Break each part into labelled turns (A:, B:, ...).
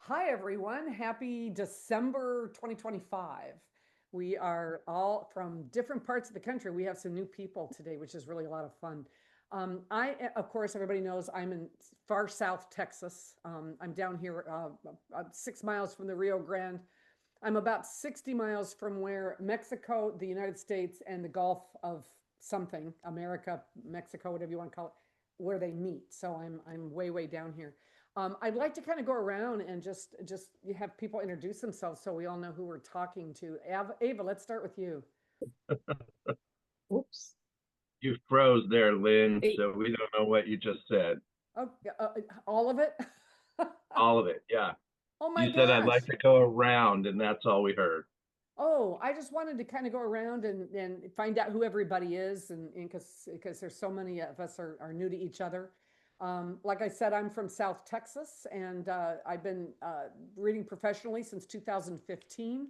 A: Hi, everyone. Happy December 2025. We are all from different parts of the country. We have some new people today, which is really a lot of fun. Of course, everybody knows I'm in far south Texas. I'm down here 6 miles from the Rio Grande. I'm about 60 miles from where Mexico, the United States, and the Gulf of something, America, Mexico, whatever you want to call it, where they meet. So I'm way down here. I'd like to kind of go around and just have people introduce themselves so we all know who we're talking to. Ava, let's start with you.
B: Oops.
C: You froze there, Lynn,
B: Hey,
C: so we don't know what you just said.
A: Oh, all of it?
C: All of it, yeah.
A: Oh my
C: You said I'd
A: gosh.
C: like to go around, and that's all we heard.
A: Oh, I just wanted to kind of go around and find out who everybody is, and because there's so many of us are new to each other. Like I said, I'm from South Texas, and I've been reading professionally since 2015.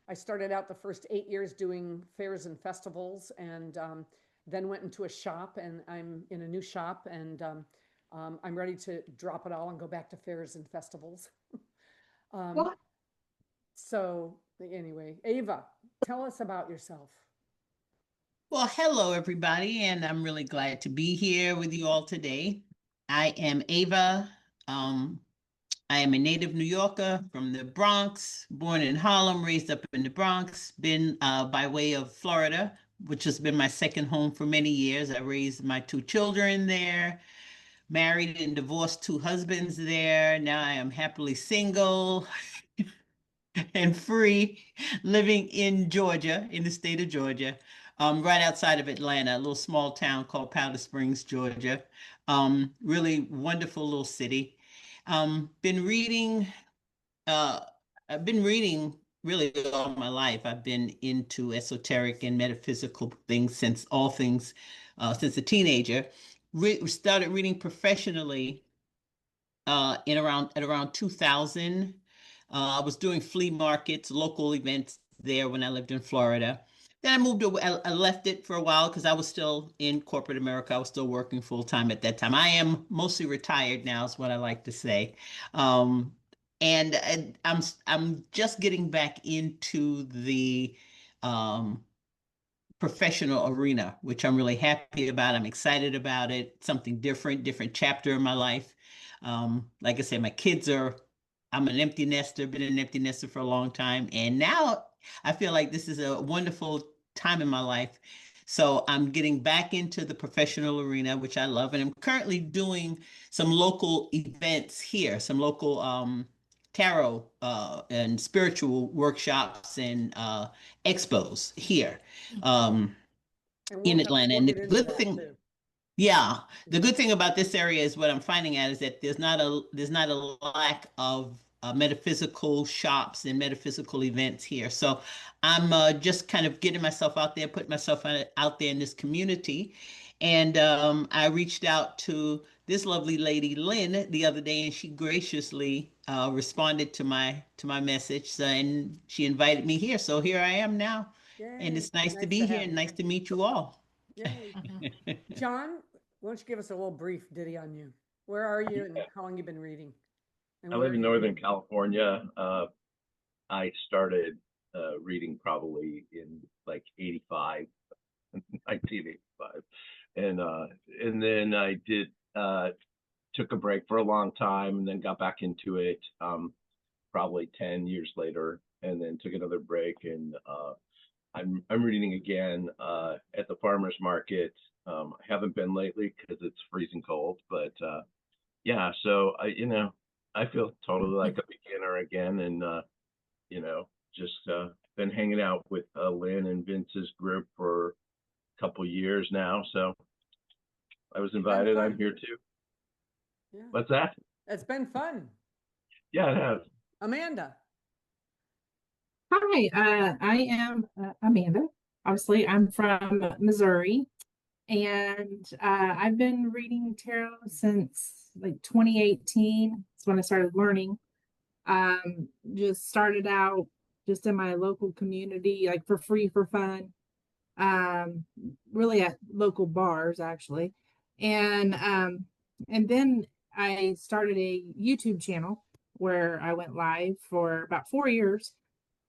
A: I started out the first 8 years doing fairs and festivals, and then went into a shop, and I'm in a new shop, and I'm ready to drop it all and go back to fairs and festivals. Um,
B: what?
A: so anyway, Ava, tell us about yourself.
B: Well, hello, everybody, and I'm really glad to be here with you all today. I am Ava. Um, I am a native New Yorker from the Bronx, born in Harlem, raised up in the Bronx, been by way of Florida, which has been my second home for many years. I raised my two children there, married and divorced two husbands there. Now I am happily single and free, living in Georgia, in the state of Georgia, right outside of Atlanta, a little small town called Powder Springs, Georgia. Really wonderful little city. Been reading, uh, I've been reading really all my life. I've been into esoteric and metaphysical things since all things, since a teenager. Started reading professionally in around at around 2000. I was doing flea markets, local events there when I lived in Florida. Then I moved away. I left it for a while because I was still in corporate America. I was still working full time at that time. I am mostly retired now, is what I like to say. Um, and I'm just getting back into the um, professional arena, which I'm really happy about. I'm excited about it. Something different, different chapter in my life. Like I said, I'm an empty nester, been an empty nester for a long time. And now I feel like this is a wonderful time in my life. So I'm getting back into the professional arena, which I love. And I'm currently doing some local events here, some local tarot and spiritual workshops and expos here um,
A: And
B: in
A: we'll
B: Atlanta. And the
A: get into
B: good
A: that
B: thing,
A: too.
B: yeah, the good thing about this area is what I'm finding out is that there's not a lack of metaphysical shops and metaphysical events here. So I'm just kind of getting myself out there, putting myself out there in this community. And I reached out to this lovely lady, Lynn, the other day, and she graciously responded to my message. So, and she invited me here. So here I am now. And
A: Yay.
B: it's nice to
A: Nice
B: be
A: to
B: here
A: have
B: and
A: you
B: nice
A: here.
B: to meet you all.
A: Yay. John, why don't you give us a little brief ditty on you? Where are you and how long you been reading? And
C: I
A: where
C: live
A: are
C: in
A: you
C: Northern
A: reading?
C: California. I started reading probably in like 85, 1985. And uh, and then I did took a break for a long time and then got back into it probably 10 years later and then took another break and I'm reading again at the farmers market. I haven't been lately because it's freezing cold, but yeah, so I feel totally like a beginner again, and just been hanging out with Lynn and Vince's group for a couple years now. So I was
A: It's been
C: invited. I'm
A: fun.
C: here too.
A: Yeah.
C: What's that?
A: It's been fun.
C: Yeah, it has.
A: Amanda.
D: Hi, I am Amanda. Obviously, I'm from Missouri, and I've been reading tarot since like 2018. That's when I started learning. Just started out just in my local community, like for free for fun. Um, really at local bars actually, and then I started a YouTube channel where I went live for about 4 years.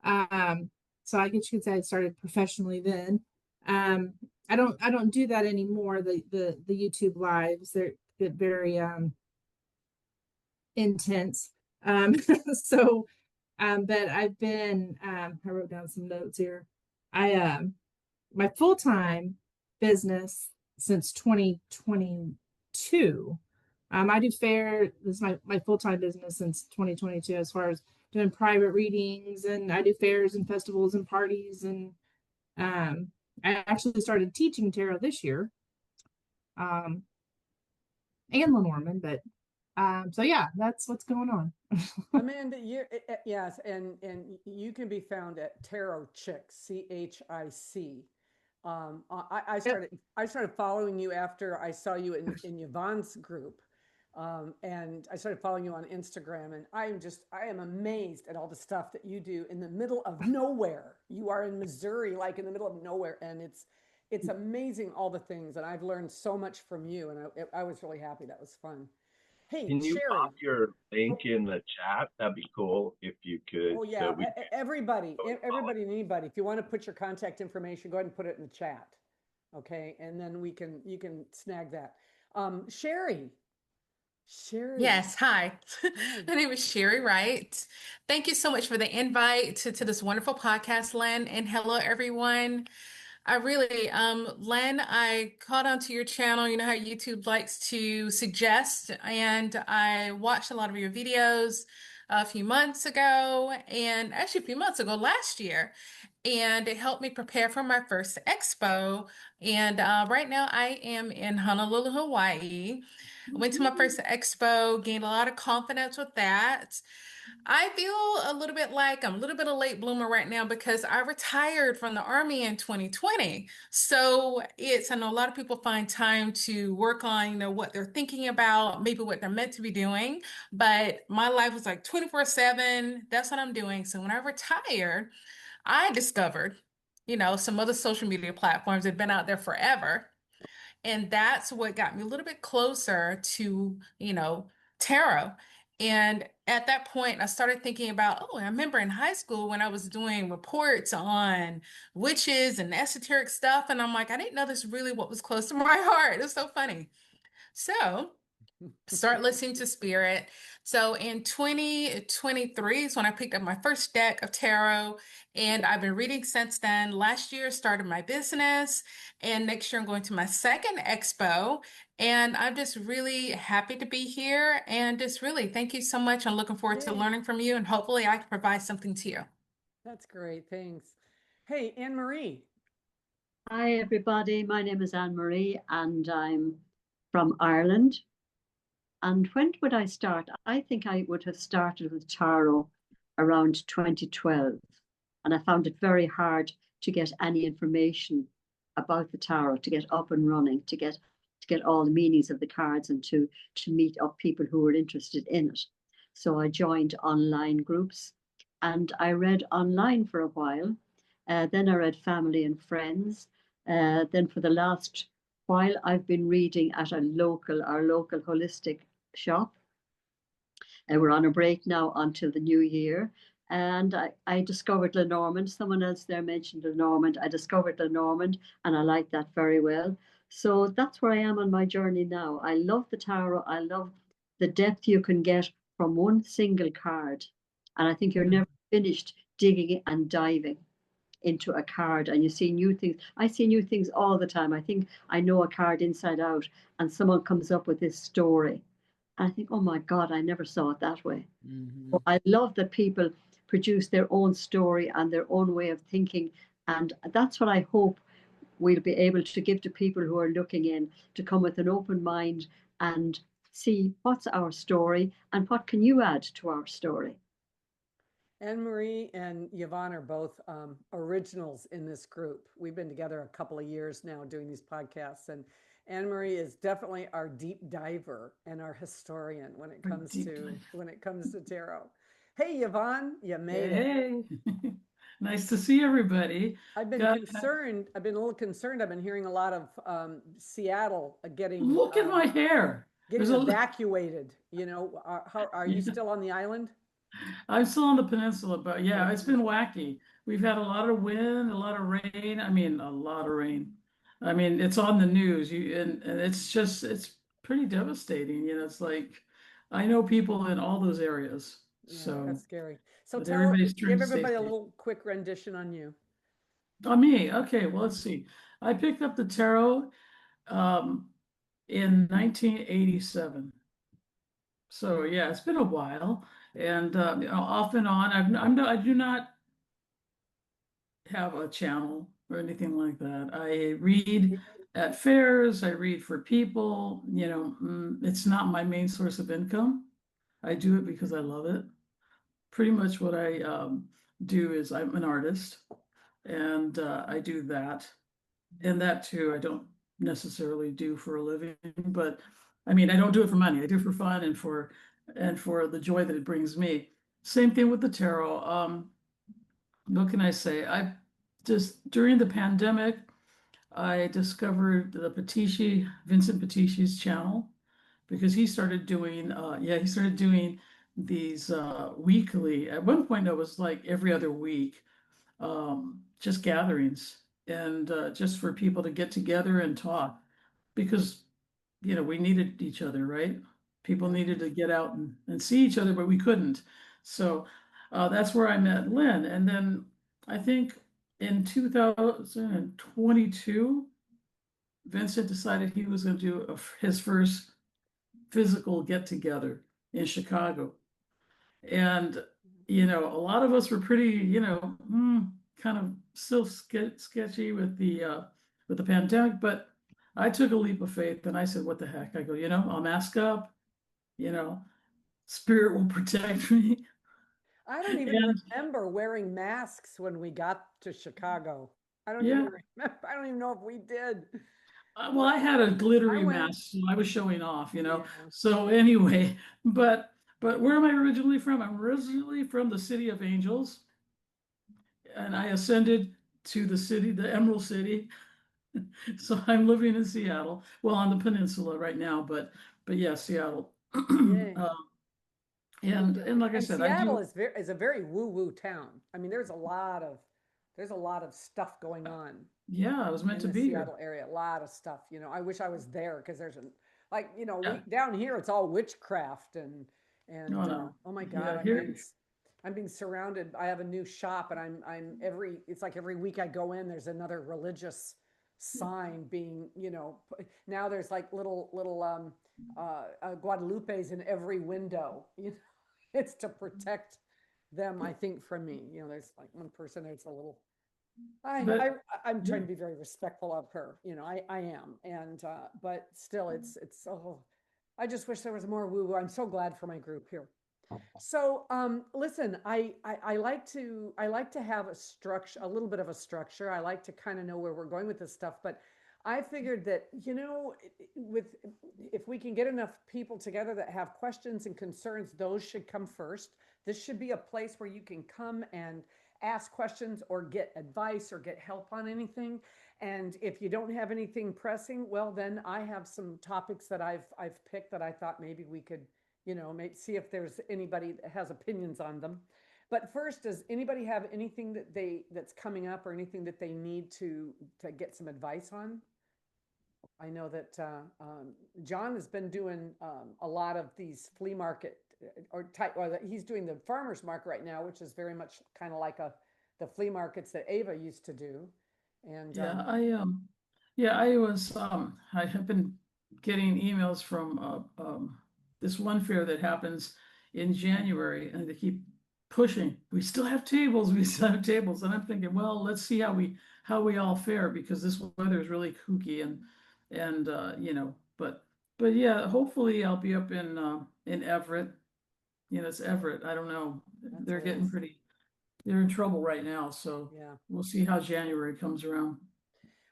D: So I guess you could say I started professionally then. Um, I don't do that anymore. The YouTube lives, they get very intense. So but I've been I wrote down some notes here. I My full-time business since 2022. I do fair. This is my full-time business since 2022, as far as doing private readings, and I do fairs and festivals and parties. And I actually started teaching tarot this year, um, and Lenormand. But so yeah, that's what's going on.
A: Amanda, yes, and you can be found at Tarot Chick, CHIC. I started following you after I saw you in Yvonne's group. And I started following you on Instagram, and I am amazed at all the stuff that you do in the middle of nowhere. You are in Missouri, like in the middle of nowhere, and it's amazing all the things. And I've learned so much from you, and I was really happy. That was fun. Hey,
C: Can you
A: Sherry.
C: pop your link in the chat? That'd be cool if you could.
A: Oh
C: So
A: yeah,
C: we
A: everybody, everybody and anybody. If you want to put your contact information, go ahead and put it in the chat. Okay, and then you can snag that. Sherry. Sherry.
E: Yes, hi.
A: Hi.
E: My name is Sherry Wright. Thank you so much for the invite to this wonderful podcast, Len, and hello, everyone. I really, Len, I caught onto your channel. You know how YouTube likes to suggest, and I watched a lot of your videos a few months ago, and actually a few months ago, last year, and it helped me prepare for my first expo. And right now, I am in Honolulu, Hawaii. I went to my first expo, gained a lot of confidence with that. I feel a little bit like I'm a little bit of late bloomer right now because I retired from the Army in 2020. So I know a lot of people find time to work on, what they're thinking about, maybe what they're meant to be doing. But my life was like 24/7. That's what I'm doing. So when I retired, I discovered, some other social media platforms that had been out there forever. And that's what got me a little bit closer to, tarot. And at that point, I started thinking about, oh, I remember in high school when I was doing reports on witches and esoteric stuff. And I'm like, I didn't know this really what was close to my heart. It's so funny. So start listening to spirit. So in 2023 is when I picked up my first deck of tarot, and I've been reading since then. Last year started my business, and next year I'm going to my second expo, and I'm just really happy to be here, and just really thank you so much. I'm looking forward to
A: Yay.
E: learning from you, and hopefully I can provide something to you.
A: That's great. Thanks. Hey, Anne Marie.
F: Hi, everybody. My name is Anne Marie, and I'm from Ireland. And when would I start? I think I would have started with tarot around 2012. And I found it very hard to get any information about the tarot, to get up and running, to get all the meanings of the cards, and to meet up people who were interested in it. So I joined online groups, and I read online for a while. Then I read family and friends. Then for the last while, I've been reading at our local holistic shop. And we're on a break now until the new year. And I discovered Lenormand. Someone else there mentioned Lenormand. I discovered Lenormand, and I like that very well. So that's where I am on my journey now. I love the tarot. I love the depth you can get from one single card. And I think you're never finished digging and diving into a card, and you see new things. I see new things all the time. I think I know a card inside out, and someone comes up with this story. I think, oh my God, I never saw it that way.
B: Mhm.
F: So I love that people produce their own story and their own way of thinking. And that's what I hope we'll be able to give to people who are looking in, to come with an open mind and see what's our story and what can you add to our story.
A: Anne Marie and Yvonne are both originals in this group. We've been together a couple of years now doing these podcasts, and Anne Marie is definitely our deep diver and our historian when it comes to tarot. Hey, Yvonne, you made it.
G: Hey, nice to see everybody.
A: I've been
G: God,
A: concerned. I've been a little concerned. I've been hearing a lot of Seattle getting
G: look at my hair.
A: getting
G: There's a
A: evacuated. Are you
G: Yeah.
A: still on the island?
G: I'm still on the peninsula, but yeah, it's been wacky. We've had a lot of wind, a lot of rain. I mean, a lot of rain. I mean, it's on the news. And it's just it's pretty devastating. It's like I know people in all those areas.
A: Yeah, that's
G: So,
A: scary. So
G: but everybody's trying
A: give
G: to stay
A: everybody a
G: safe.
A: little quick rendition on you.
G: Oh, me. Okay, well, let's see. I picked up the tarot um, in 1987. So yeah, it's been a while, and off and on. I do not have a channel or anything like that. I read at fairs. I read for people. It's not my main source of income. I do it because I love it. Pretty much what I do is I'm an artist, and I do that. And that too, I don't necessarily do for a living, but I mean, I don't do it for money. I do it for fun and for the joy that it brings me. Same thing with the tarot. What can I say? I just during the pandemic, I discovered the Vincent Petisci's channel because he started doing these weekly. At one point, it was like every other week, just gatherings and just for people to get together and talk because we needed each other, right? People
A: Yeah.
G: needed to get out and see each other, but we couldn't. So that's where I met Lynn. And then I think in 2022, Vincent decided he was going to do his first physical get together in Chicago. And, a lot of us were pretty, kind of still sketchy with the pandemic, but I took a leap of faith and I said, what the heck? I go, I'll mask up, you know, spirit will protect me.
A: I don't even
G: And
A: remember wearing masks when we got to Chicago. I don't even
G: yeah,
A: remember. I don't even know if we did.
G: well, I had a
A: I
G: glittery
A: went.
G: mask, so I was showing off.
A: Yeah.
G: So anyway, but where am I originally from? I'm originally from the city of Angels, and I ascended to the Emerald City. So I'm living in Seattle, well, on the peninsula right now, but yeah, Seattle.
A: Yay.
G: And like I
A: And
G: said, I
A: Seattle
G: do.
A: is a very woo-woo town. I mean, there's a lot of stuff going on
G: Yeah, I was meant
A: in
G: to
A: the
G: be here.
A: Seattle area. A lot of stuff. I wish I was there because there's like,
G: Yeah.
A: we down here it's all witchcraft
G: No, no.
A: oh my God,
G: Yeah, here.
A: I'm being surrounded. I have a new shop and it's like every week I go in, there's another religious sign being, now there's like little Guadalupes in every window. It's to protect them, I think, from me. There's like one person there's a little I
G: But
A: I'm
G: yeah.
A: trying to be very respectful of her. I am, and but still, it's oh, I just wish there was more woo woo. I'm so glad for my group here. So, listen, I like to have a structure, a little bit of a structure. I like to kind of know where we're going with this stuff, but I figured that, with if we can get enough people together that have questions and concerns, those should come first. This should be a place where you can come and ask questions or get advice or get help on anything. And if you don't have anything pressing, well, then I have some topics that I've picked that I thought maybe we could maybe see if there's anybody that has opinions on them. But first, does anybody have anything that's coming up or anything that they need to get some advice on? I know that John has been doing a lot of these flea market or he's doing the farmers market right now, which is very much kind of like the flea markets that Ava used to do. And
G: Yeah, I have been getting emails from this one fair that happens in January, and they keep pushing. We still have tables, we still have tables, and I'm thinking, well, let's see how we all fare because this weather is really kooky and but yeah, hopefully I'll be up in Everett. It's Everett. I don't know.
A: that's
G: They're
A: where it
G: getting
A: is.
G: pretty. They're in trouble right now, so
A: Yeah.
G: we'll see how January comes around.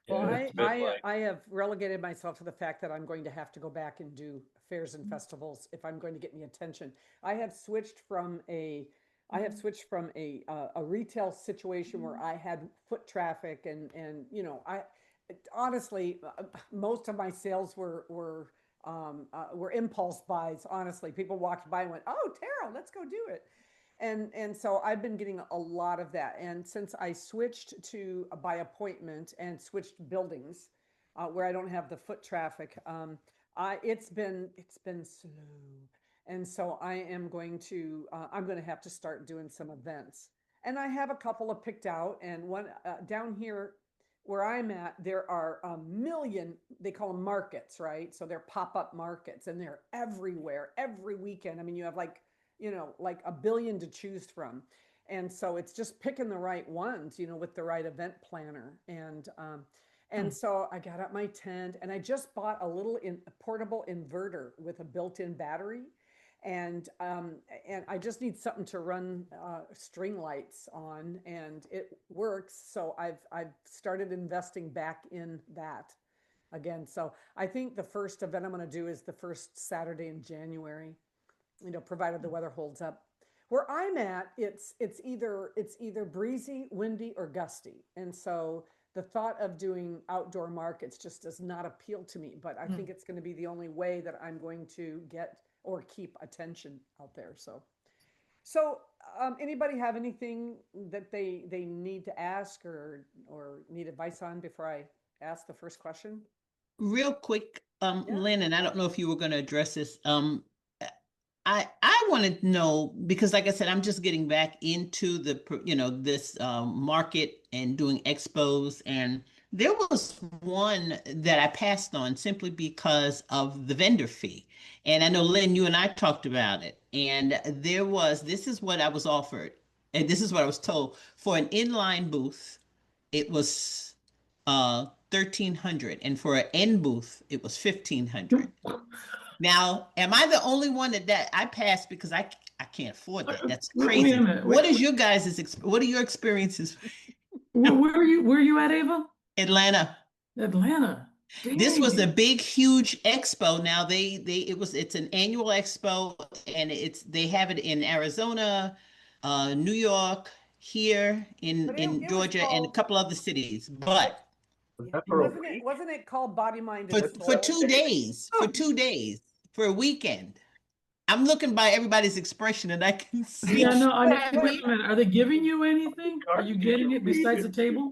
A: Well,
C: Yeah, it's been like,
A: I have relegated myself to the fact that I'm going to have to go back and do fairs and festivals if I'm going to get any attention. I have switched from a a retail situation where I had foot traffic and I honestly most of my sales were impulse buys. Honestly, people walked by and went, "Oh, Tara, let's go do it." And so I've been getting a lot of that. And since I switched to by appointment and switched buildings, where I don't have the foot traffic, it's been slow. And so I'm going to have to start doing some events. And I have a couple of picked out, and one down here where I'm at, there are a million, they call them markets, right? So they're pop-up markets, and they're everywhere, every weekend. I mean, you have like a billion to choose from. And so it's just picking the right ones, with the right event planner. And so I got out my tent, and I just bought a portable inverter with a built-in battery. And I just need something to run string lights on, and it works. So I've started investing back in that again. So I think the first event I'm going to do is the first Saturday in January, provided the weather holds up. Where I'm at, it's either breezy, windy, or gusty. And so the thought of doing outdoor markets just does not appeal to me. But I think it's going to be the only way that I'm going to get or keep attention out there. So anybody have anything that they need to ask or need advice on before I ask the first question?
B: Real quick,
A: Yeah.
B: Lynn, and I don't know if you were going to address this. I want to know, because like I said, I'm just getting back into this market and doing expos, and there was one that I passed on simply because of the vendor fee. And I know, Lynn, you and I talked about it, and this is what I was offered, and this is what I was told for an inline booth. It was 1,300, and for an end booth, it was 1,500. Now, am I the only one that I passed because I can't afford that? That's
G: Wait
B: crazy.
G: a minute.
B: What is your what are your experiences?
G: Where are you at, Ava?
B: Atlanta.
G: Atlanta.
B: This was a
G: Dang.
B: big, huge expo. Now it's an annual expo, and they have it in Arizona, New York, here in
A: But it was
B: Georgia, and a
A: called,
B: couple other cities. But
C: Was that for a
A: wasn't it
C: week?
A: wasn't it called Body, Mind,
B: for
A: and
B: for
A: Soul?
B: 2 days, for a weekend. I'm looking by everybody's expression, and I can see
G: Yeah, no, I mean,
E: Have
G: wait
E: you
G: a minute. Are they giving you anything? Are you getting it besides the table?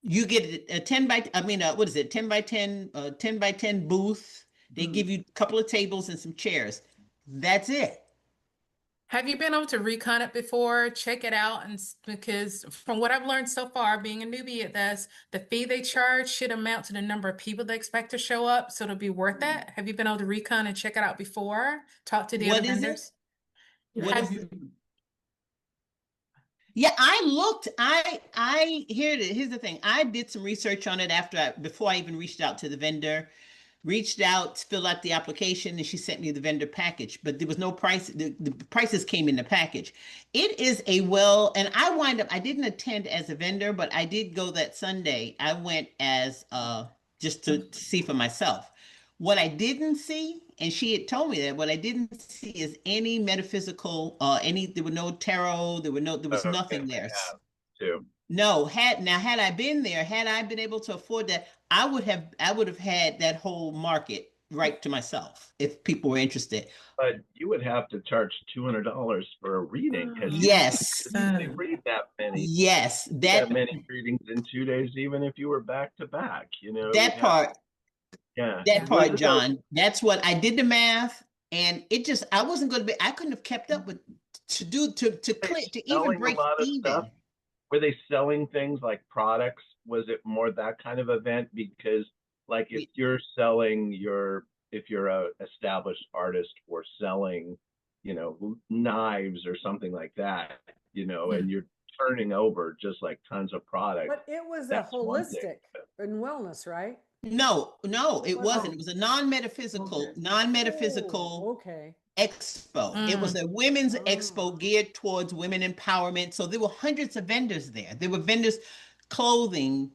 B: you get a 10 by, I mean, what is it? 10 by 10, 10 by 10 booth. They give you a couple of tables and some chairs. That's it.
E: Have you been able to recon it before? Check it out, because from what I've learned so far, being a newbie at this, the fee they charge should amount to the number of people they expect to show up, so it'll be worth that. Have you been able to recon and check it out before? Talk to the other
B: What is it?
E: vendors?
G: Yeah,
B: What
E: Have
B: is it? Yeah, I looked. Here's the thing. I did some research on it before I even reached out to the vendor. Reached out, filled out the application, and she sent me the vendor package. But there was no price. The prices came in the package. It is and I didn't attend as a vendor, but I did go that Sunday. I went as just to see for myself. What I didn't see, and she had told me that what I didn't see is any metaphysical, there were no tarot, there was nothing there.
C: Too.
B: No, had I been there, had I been able to afford that, I would have had that whole market right to myself if people were interested.
C: But you would have to charge $200 for a reading because you
B: Yes.
C: usually read
B: Yes,
C: that many readings in 2 days, even if you were back to back.
B: that part,
C: yeah,
B: that part,
C: Whether
B: John. That's what I did the math, and I wasn't going to be. I couldn't have kept up with to even
C: selling a
B: break
C: lot of
B: even.
C: stuff. Were they selling things like products? Was it more that kind of event? Because like if you're a established artist or selling, knives or something like that, and you're turning over just like tons of products.
A: But it was a
C: That's one thing.
A: holistic and wellness, right?
B: No, it
A: wasn't?
B: wasn't. It was a non-metaphysical
A: Oh, okay.
B: expo. It was a women's expo geared towards women empowerment. So there were hundreds of vendors there. There were vendors, clothing,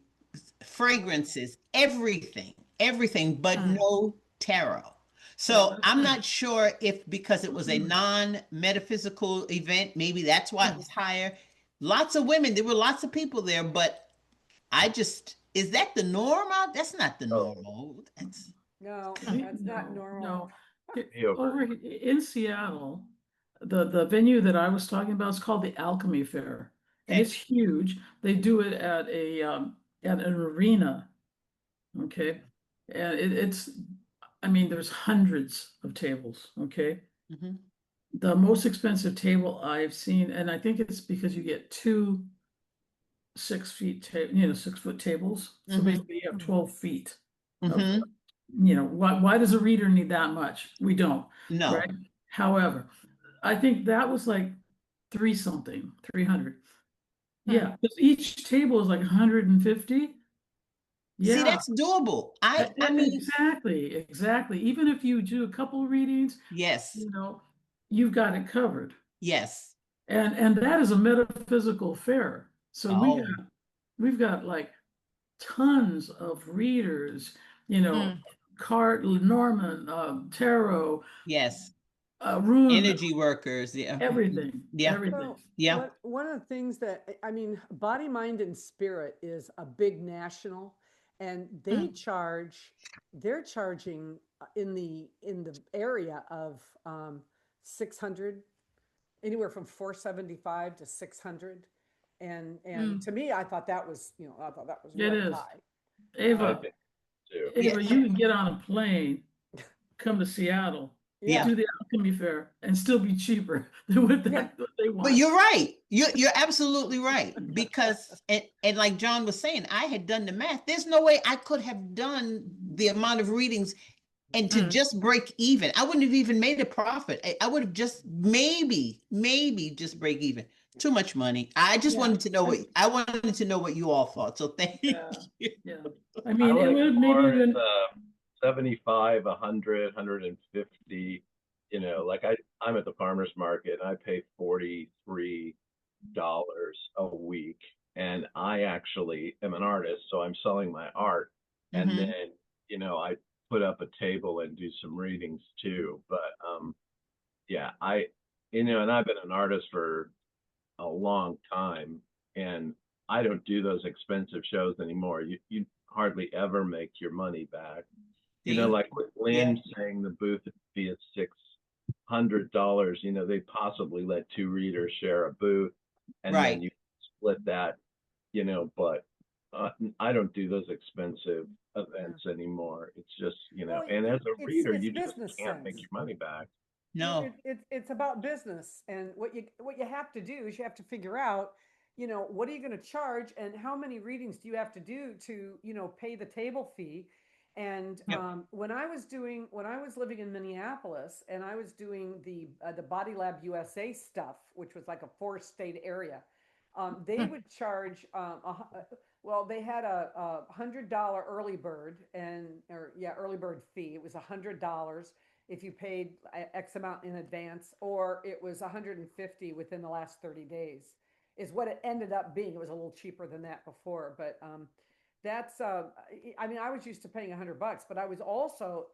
B: fragrances, everything, but no tarot. So I'm not sure if because it was a non-metaphysical event, maybe that's why it was higher. Lots of women, there were lots of people there, but is that the norm out? That's not the normal.
A: No, that's not normal.
G: No. Over in Seattle, the venue that I was talking about is called the Alchemy Fair, and it's huge. They do it at an arena, okay, and it's I mean there's hundreds of tables, okay.
B: Mhm.
G: The most expensive table I've seen, and I think it's because you get two 6 feet, 6 foot tables. So
B: Mhm.
G: basically, you have 12 feet of,
B: Mhm.
G: why does a reader need that much? We don't,
B: No.
G: right? However, I think that was like 300. Yeah, because each table is like 150.
B: See,
G: Yeah,
B: that's doable. I mean,
G: exactly. Even if you do a couple readings,
B: yes.
G: you know, you've got it covered.
B: Yes.
G: And that is a metaphysical fair. So
B: Oh,
G: we've got like tons of readers, you know,
E: Mm.
G: card Norman, tarot,
B: yes.
G: rune,
B: Energy workers. Yeah. Mhm.
G: everything,
B: Yeah.
G: everything.
A: So
B: Yeah.
A: one of the things that, I mean, Body, Mind, and Spirit is a big national, and they're charging in the area of 600, anywhere from 475 to 600. And
E: Mm.
A: to me, I thought that was
G: It
A: really
G: is.
A: high.
C: I
G: Ava,
C: think too.
B: Yeah.
G: you can get on a plane, come to Seattle,
B: Yeah.
A: Yeah.
G: do the Alchemy Fair, and still be cheaper than what
A: Yeah.
G: they
B: But
G: want.
B: you're right. You're absolutely right. Because and like John was saying, I had done the math. There's no way I could have done the amount of readings and to just break even. I wouldn't have even made a profit. I would have just maybe just break even. Too much money. I just
A: Yeah.
B: wanted to know what you all thought. So thank you.
G: Yeah, yeah. I
C: I
G: mean, it
C: like
G: would have maybe
C: more in
G: been,
C: the 75, 100, 150. Like I'm at the farmer's market and I pay $43 a week. And I actually am an artist, so I'm selling my art. And
B: Mhm.
C: then, I put up a table and do some readings too. But yeah, and I've been an artist for a long time, and I don't do those expensive shows anymore. You hardly ever make your money back.
B: See?
C: Like with
B: Yeah.
C: Lynn saying the booth fee is $600. They possibly let two readers share a booth, and then
B: Right.
C: you split that. But I don't do those expensive events anymore. It's just
A: Well,
C: and as a reader,
A: it's
C: you just
A: business
C: can't make
A: sense.
C: your money back.
B: No.
A: It's about business, and what you have to do is you have to figure out, what are you going to charge, and how many readings do you have to do to, pay the table fee. And
B: Yep.
A: when I was living in Minneapolis, and I was doing the Body Lab USA stuff, which was like a 4-state area, they would charge well, they had a $100 early bird, early bird fee. It was $100 if you paid X amount in advance, or it was 150 within the last 30 days, is what it ended up being. It was a little cheaper than that before, but that's I mean, I was used to paying $100, but I was also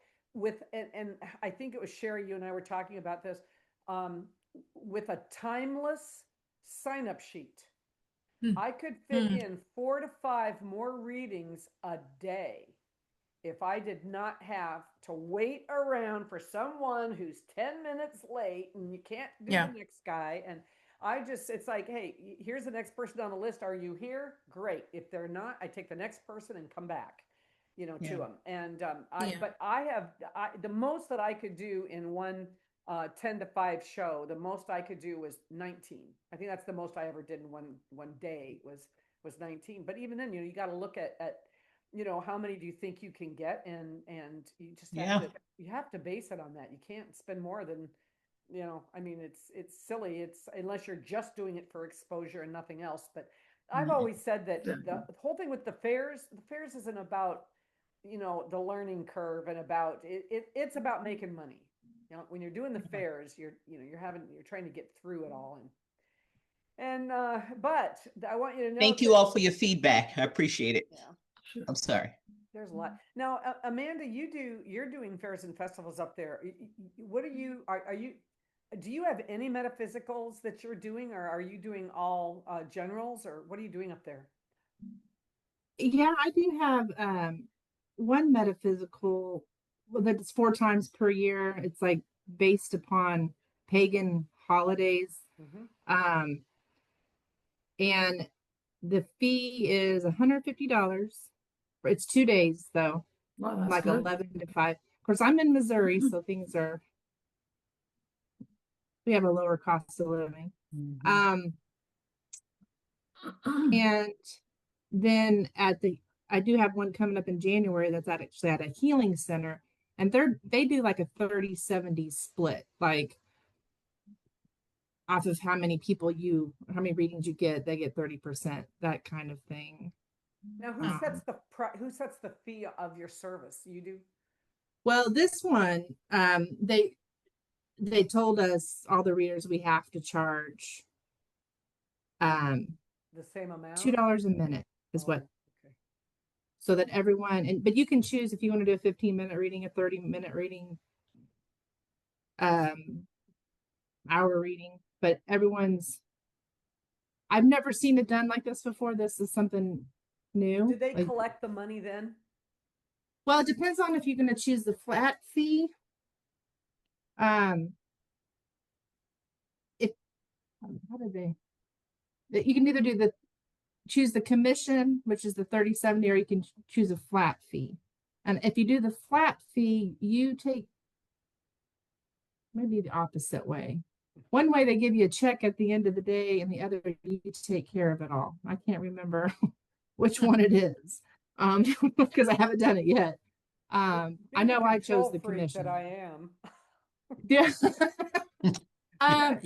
A: and I think it was Sherry, you and I were talking about this, um, with a timeless sign up sheet.
E: Mm.
A: I could fit in 4 to 5 more readings a day if I did not have to wait around for someone who's 10 minutes late and you can't do
E: Yeah.
A: the next guy. And it's like, hey, here's the next person on the list. Are you here? Great. If they're not, I take the next person and come back, to
B: Yeah.
A: them. And
E: Yeah.
A: but the most that I could do in one 10 to 5 show, the most I could do was 19. I think that's the most I ever did in one day was 19. But even then, you got to look at how many do you think you can get, and you just
B: Yeah.
A: you have to base it on that. You can't spend more than, I mean, it's silly. It's unless you're just doing it for exposure and nothing else. But I've always said that the whole thing with the fairs isn't about, the learning curve, and about it's about making money. When you're doing the fairs, you're trying to get through it all. And but I want you to know
B: Thank
A: that,
B: you all for your feedback. I appreciate it.
A: yeah,
B: I'm sorry.
A: there's a lot. Now, Amanda, you're doing fairs and festivals up there. What are you, do you have any metaphysicals that you're doing, or are you doing all generals, or what are you doing up there?
D: Yeah, I do have one metaphysical that's 4 times per year. It's like based upon pagan holidays.
A: Mhm.
D: And the fee is $150. It's 2 days though,
G: Wow, that's
D: like
G: good.
D: 11 to 5. Of course, I'm in Missouri, so we have a lower cost of living.
B: Mhm.
D: And then I do have one coming up in January that's actually at a healing center, and they do like a 30-70 split, like off of how many readings you get, they get 30%, that kind of thing.
A: Now, who
D: Um,
A: sets who sets the fee of your service? You do?
D: well, this one, they told us, all the readers, we have to charge
A: The same amount?
D: $2 a minute is what,
A: Okay.
D: so that everyone, but you can choose if you want to do a 15-minute reading, a 30-minute reading, hour reading, but I've never seen it done like this before. This is something new.
A: Do they
D: Like,
A: collect the money then?
D: well, it depends on if you're going to choose the flat fee. If how do they? You can either choose the commission, which is the 30-70, or you can choose a flat fee. And if you do the flat fee, you take maybe the opposite way. One way they give you a check at the end of the day, and the other you take care of it all. I can't remember which one it is, because I haven't done it yet. I
A: Being the
D: know I chose
A: control
D: the
A: freak
D: commission.
A: that I am.
D: Yeah.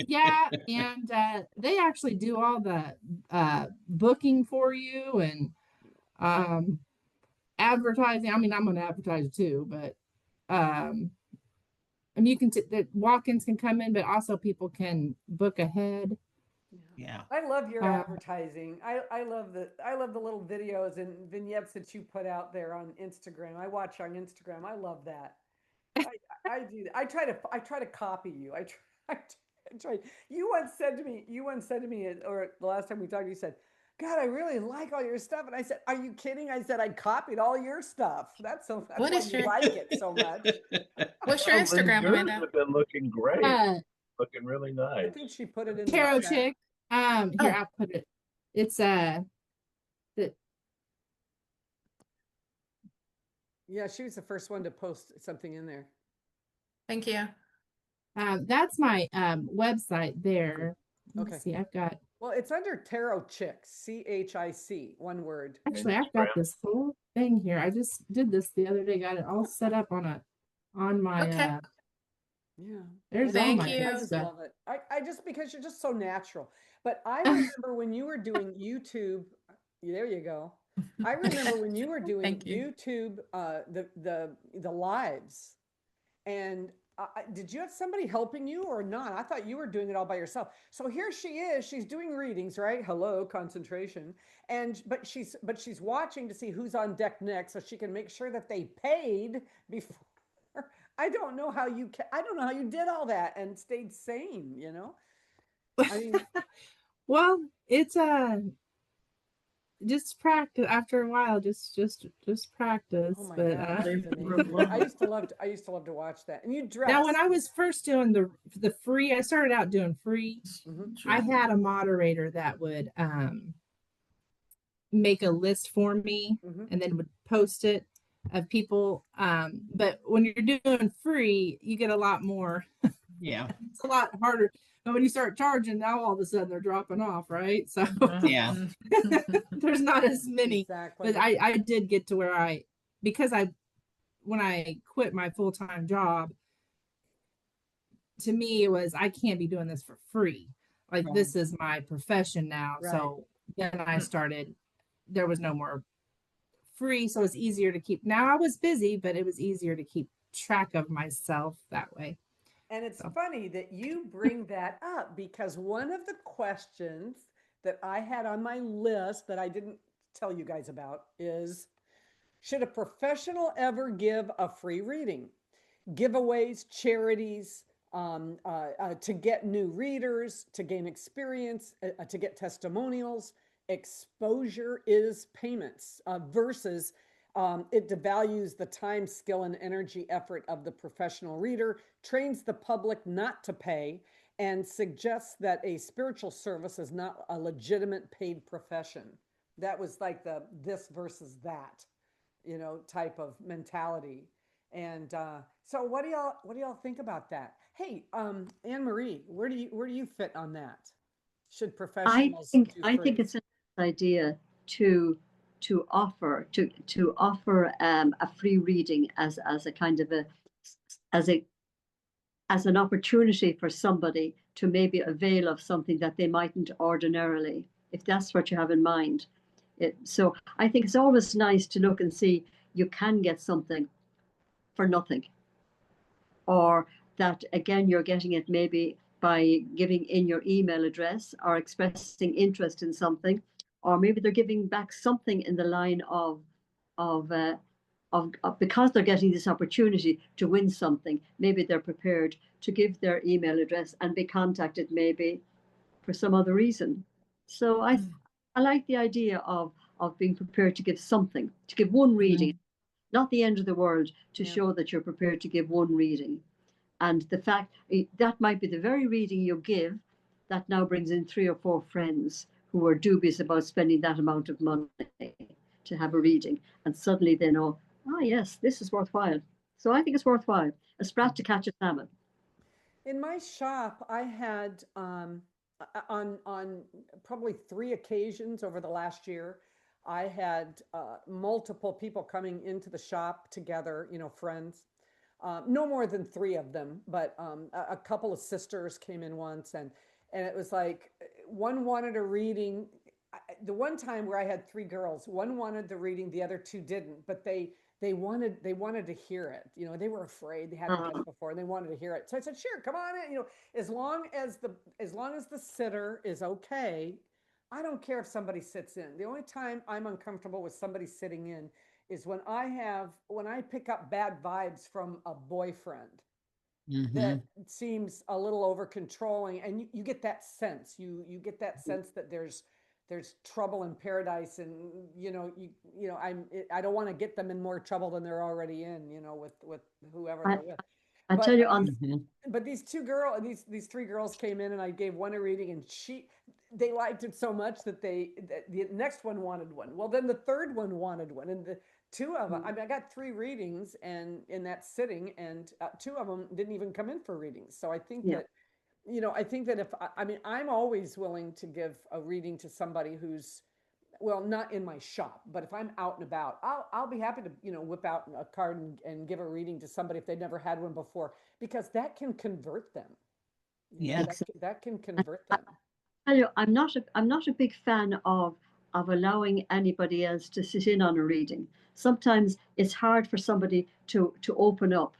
D: Yeah, and they actually do all the booking for you, and advertising. I mean, I'm gonna advertise too, but and you can the walk-ins can come in, but also people can book ahead.
B: Yeah.
A: I love your
D: Uh,
A: advertising. I love the little videos and vignettes that you put out there on Instagram. I watch on Instagram. I love that. I do. I try to copy you. I try. You once said to me, or the last time we talked, you said, "God, I really like all your stuff." And I said, "Are you kidding?" I said, "I copied all your stuff. That's
E: What
A: why
E: is
A: you
E: your
A: like it so much."
E: what's your
C: Oh, Lynn,
E: Instagram,
C: yours
E: Amanda?
C: have been looking great,
D: uh,
C: looking really
A: I
C: nice.
A: think she put it in the
D: Tarot
A: chat.
D: chick. Here,
E: Oh,
D: I'll put it. It's the
A: Yeah, she was the first one to post something in there.
E: thank you.
D: that's my website there. Let me
A: Okay.
D: see. I've got
A: Well, it's under Tarot Chick, CHIC, one word.
D: actually I've got this whole thing here. I just did this the other day. Got it all set up on my
E: Okay.
A: Yeah.
D: there's all
E: Thank
D: my
E: you.
A: I just
D: stuff.
A: love it. I just because you're just so natural. But I remember when you were doing YouTube, there you go. I remember when you were doing
E: Thank you.
A: YouTube, the lives, and did you have somebody helping you or not? I thought you were doing it all by yourself. So here she is. She's doing readings, right? Hello, concentration. And but she's watching to see who's on deck next, so she can make sure that they paid before. I don't know how I don't know how you did all that and stayed sane. I mean,
D: Well, it's just practice after a while, just practice.
A: oh my
D: But
A: God, she's
G: Labor of
A: amazing.
G: love.
A: I used to love to watch that. And you
D: now
A: dress.
D: when I was first doing the free, I started out doing free.
A: Mhm.
D: I had a moderator that would make a list for me
A: Mhm.
D: and then would post it of people. But when you're doing free, you get a lot more.
B: Yeah.
D: It's a lot harder. But when you start charging, now all of a sudden they're dropping off, right? So
B: Yeah.
D: there's not as many.
A: Exactly.
D: But I did get to where because when I quit my full-time job, to me it was, I can't be doing this for free. Like, this is my profession now.
A: Right.
D: So then I started, there was no more free, so it's easier to keep. Now I was busy, but it was easier to keep track of myself that way.
A: And it's
D: So
A: funny that you bring that up because one of the questions that I had on my list that I didn't tell you guys about is, should a professional ever give a free reading? Giveaways, charities, to get new readers, to gain experience, to get testimonials. Exposure is payments versus it devalues the time, skill, and energy effort of the professional reader, trains the public not to pay, and suggests that a spiritual service is not a legitimate paid profession. That was like the this versus that, type of mentality. And so what do y'all think about that? Hey, Anne Marie, where do you fit on that? Should professionals do
F: I
A: free?
F: think it's a nice idea to offer a free reading as a kind of as a as an opportunity for somebody to maybe avail of something that they mightn't ordinarily, if that's what you have in mind. So I think it's always nice to look and see you can get something for nothing, or that again you're getting it maybe by giving in your email address or expressing interest in something, or maybe they're giving back something in the line of because they're getting this opportunity to win something. Maybe they're prepared to give their email address and be contacted maybe for some other reason. So I like the idea of being prepared to give something, to give one reading, not the end of the world, to show that you're prepared to give one reading. And the fact that might be the very reading you give that now brings in 3 or 4 friends who are dubious about spending that amount of money to have a reading. And suddenly they know, oh, yes, this is worthwhile. So I think it's worthwhile. A sprat to catch a salmon.
A: In my shop, I had on probably 3 occasions over the last year, I had multiple people coming into the shop together, friends. No more than 3 of them, but a couple of sisters came in once, and it was like one wanted a reading. The one time where I had 3 girls, one wanted the reading, the other 2 didn't, but they wanted to hear it. They were afraid, they hadn't done it before, and they wanted to hear it. So I said, sure, come on in. As long as the sitter is okay, I don't care if somebody sits in. The only time I'm uncomfortable with somebody sitting in is when I pick up bad vibes from a boyfriend that seems a little over controlling, and you get that sense. You get that sense that there's trouble in paradise, and I don't want to get them in more trouble than they're already in, with whoever they're with.
F: I tell you, on
A: But these 3 girls came in, and I gave one a reading, and they liked it so much that the next one wanted one. Well, then the third one wanted one, and the 2 of them. I mean, I got 3 readings, and in that sitting, and 2 of them didn't even come in for readings. So I think that. I think that I'm always willing to give a reading to somebody who's, well, not in my shop, but if I'm out and about, I'll be happy to, whip out a card and give a reading to somebody if they've never had one before, because that can convert them. That can convert them.
F: I tell you, I'm not a big fan of allowing anybody else to sit in on a reading. Sometimes it's hard for somebody to open up.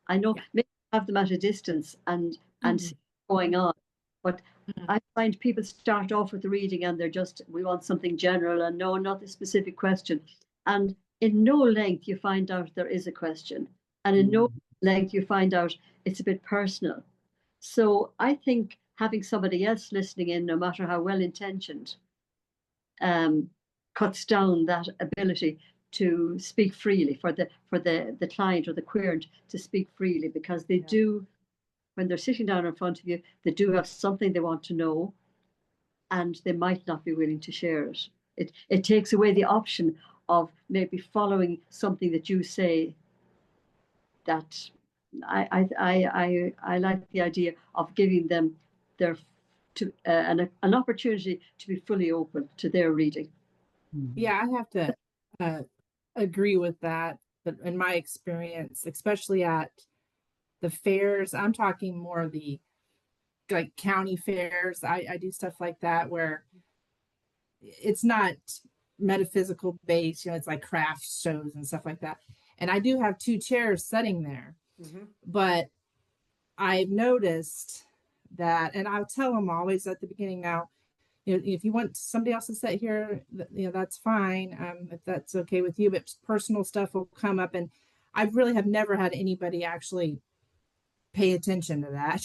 F: I know maybe have them at a distance and see what's going on, but I find people start off with the reading and we want something general and no, not a specific question. And in no length you find out there is a question, and in no length you find out it's a bit personal. So I think having somebody else listening in, no matter how well intentioned, cuts down that ability to speak freely for the client or the querent to speak freely, because they do, when they're sitting down in front of you, they do have something they want to know, and they might not be willing to share it. It takes away the option of maybe following something that you say. That I like the idea of giving them an opportunity to be fully open to their reading.
D: Yeah, I have to agree with that. But in my experience, especially at the fairs, I'm talking more the like county fairs. I do stuff like that where it's not metaphysical based, it's like craft shows and stuff like that. And I do have 2 chairs sitting there, but I've noticed that, and I'll tell them always at the beginning now, if you want somebody else to sit here, that's fine. If that's okay with you, but personal stuff will come up, and I really have never had anybody actually pay attention to that.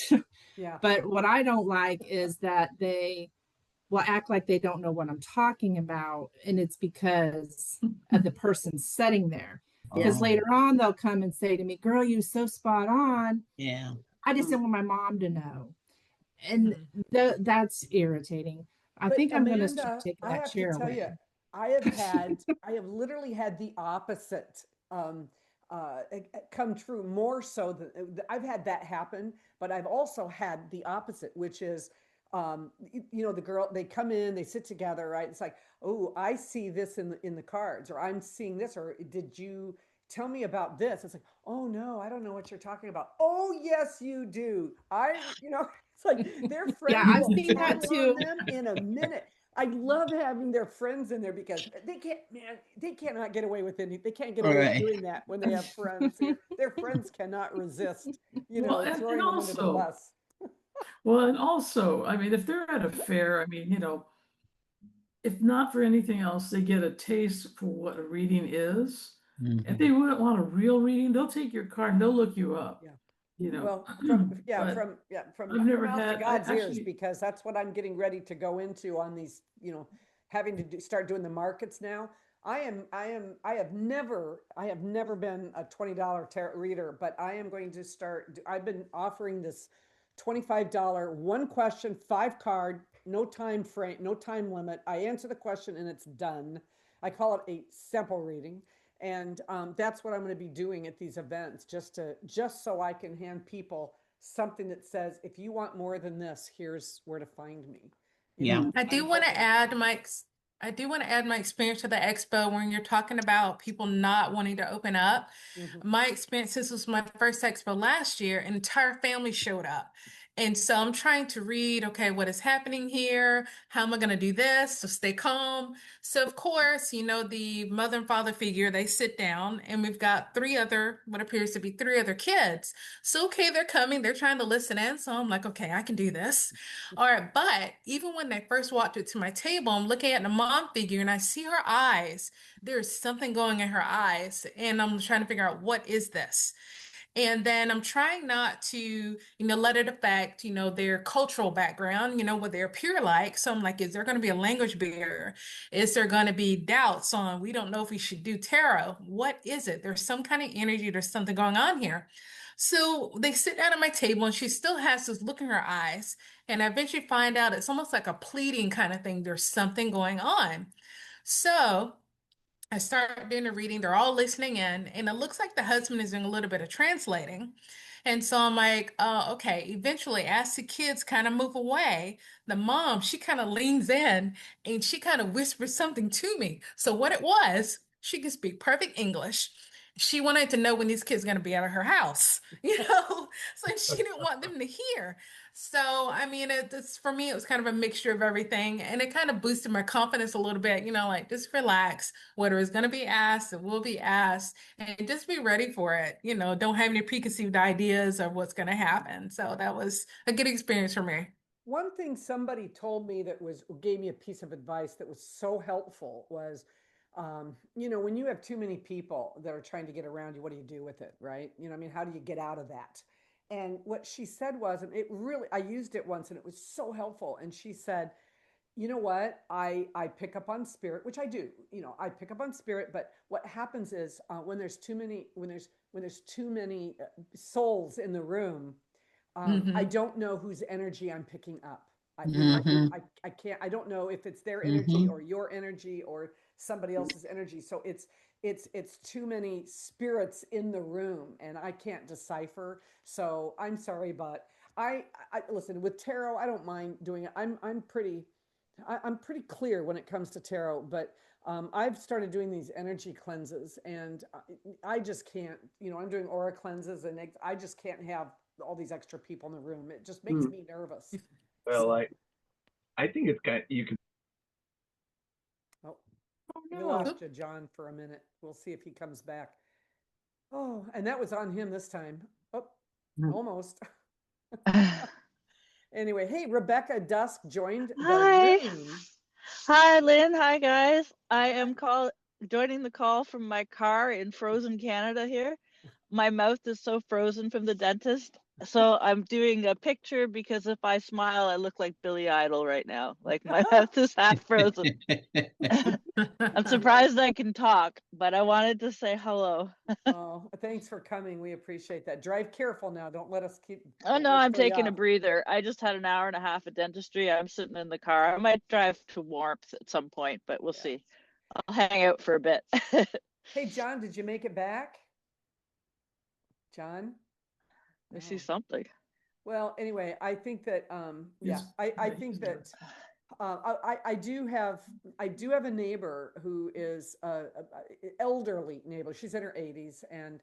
A: Yeah.
D: But what I don't like is that they will act like they don't know what I'm talking about, and it's because of the person sitting there. Because later on they'll come and say to me, "Girl, you so spot on.
B: Yeah.
D: I just didn't want my mom to know." And
A: Mhm.
D: that's irritating. I
A: But
D: think I'm going to start
A: Amanda,
D: taking
A: I
D: that
A: have to
D: chair
A: tell you,
D: away.
A: I have literally had the opposite come true more so than I've had that happen, but I've also had the opposite, which is, you know, the girl, they come in, they sit together, right? It's like, oh, I see this in the cards, or I'm seeing this, or did you tell me about this? It's like, oh no, I don't know what you're talking about. Oh yes, you do. You know, it's like their
D: Yeah,
A: friends
D: I've
A: will
D: seen that
A: pile on
D: too.
A: them in a minute. I love having their friends in there because they can't, man, they cannot get away with anything. They can't get
B: All
A: away with
B: right.
A: doing that when they have friends. Their friends cannot resist, you
G: Well,
A: know,
G: and
A: throwing them under the
G: also,
A: bus.
G: I mean, if they're at a fair, I mean, if not for anything else, they get a taste for what a reading is. If
B: Mhm.
G: they wouldn't want a real reading, they'll take your card and they'll look you up,
A: Yeah.
G: you know.
A: Well,
G: But
A: from
G: I've
A: your
G: never
A: mouth to
G: had, I
A: God's ears,
G: actually,
A: because that's what I'm getting ready to go into on these, you know, having to start doing the markets now. I have never been a $20 tarot reader, but I am going to start. I've been offering this $25 one question, 5 card, no time frame, no time limit. I answer the question and it's done. I call it a sample reading. And that's what I'm going to be doing at these events, just so I can hand people something that says, if you want more than this, here's where to find me. You
B: Yeah.
A: know,
E: I
A: I'm
E: do want to
A: hoping.
E: add I do want to add my experience to the expo when you're talking about people not wanting to open up.
A: Mhm.
E: My experience, this was my first expo last year, an entire family showed up. And so I'm trying to read, okay, what is happening here? How am I going to do this? So stay calm. So of course, the mother and father figure, they sit down and we've got what appears to be 3 other kids. So okay, they're coming, they're trying to listen in. So I'm like, okay, I can do this. All right, but even when they first walked up to my table, I'm looking at the mom figure and I see her eyes. There's something going in her eyes, and I'm trying to figure out what is this. And then I'm trying not to, let it affect, their cultural background, what they appear like. So I'm like, is there going to be a language barrier? Is there going to be doubts on, we don't know if we should do tarot? What is it? There's some kind of energy, there's something going on here. So they sit down at my table and she still has this look in her eyes. And I eventually find out it's almost like a pleading kind of thing. There's something going on. So I start doing the reading. They're all listening in, and it looks like the husband is doing a little bit of translating. And so I'm like, okay. Eventually, as the kids kind of move away, the mom, she kind of leans in and she kind of whispers something to me. So what it was, she can speak perfect English. She wanted to know when these kids are going to be out of her house, so she didn't want them to hear. So, I mean, it's for me, it was kind of a mixture of everything, and it kind of boosted my confidence a little bit, like just relax. Whatever is going to be asked, it will be asked, and just be ready for it. Don't have any preconceived ideas of what's going to happen. So that was a good experience for me.
A: One thing somebody told me that gave me a piece of advice that was so helpful was, you know, when you have too many people that are trying to get around you, what do you do with it, right? You know, I mean, how do you get out of that? And what she said was, and it really, I used it once and it was so helpful. And she said, you know what, I pick up on spirit, which I do. You know, I pick up on spirit, but what happens is when there's too many souls in the room, I
E: Hmm.
A: don't know whose energy I'm picking up. You know,
B: Mhm.
A: I can't, I don't know if it's their energy
B: Mhm.
A: or your energy or somebody else's energy. So it's too many spirits in the room and I can't decipher. So I'm sorry, but I listen, with tarot, I don't mind doing it. I'm pretty clear when it comes to tarot, but I've started doing these energy cleanses, and I just can't. You know, I'm doing aura cleanses, and I just can't have all these extra people in the room. It just makes
F: Mm.
A: me nervous.
C: Well,
A: So,
C: I think it's kind. You can.
A: oh,
D: Oh
A: we
D: no.
A: lost you, John, for a minute. We'll see if he comes back. Oh, and that was on him this time. Oh, almost. Anyway, hey, Rebecca Dusk joined the
H: Hi.
A: room.
H: Hi, Lynn. Hi, guys. I am joining the call from my car in frozen Canada here. My mouth is so frozen from the dentist. So I'm doing a picture because if I smile, I look like Billy Idol right now. Like my mouth is half frozen. I'm surprised I can talk, but I wanted to say hello.
A: Oh, thanks for coming. We appreciate that. Drive careful now. Don't let us keep
H: Oh no,
A: wish
H: I'm
A: for you
H: taking a
A: off.
H: breather. I just had an hour and a half of dentistry. I'm sitting in the car. I might drive to Warmth at some point, but we'll
A: Yeah.
H: see. I'll hang out for a bit.
A: Hey, John, did you make it back? John?
H: I see
A: No.
H: something.
A: Well, anyway, I think that yeah, I think that I do have a neighbor who is elderly neighbor. She's in her 80s, and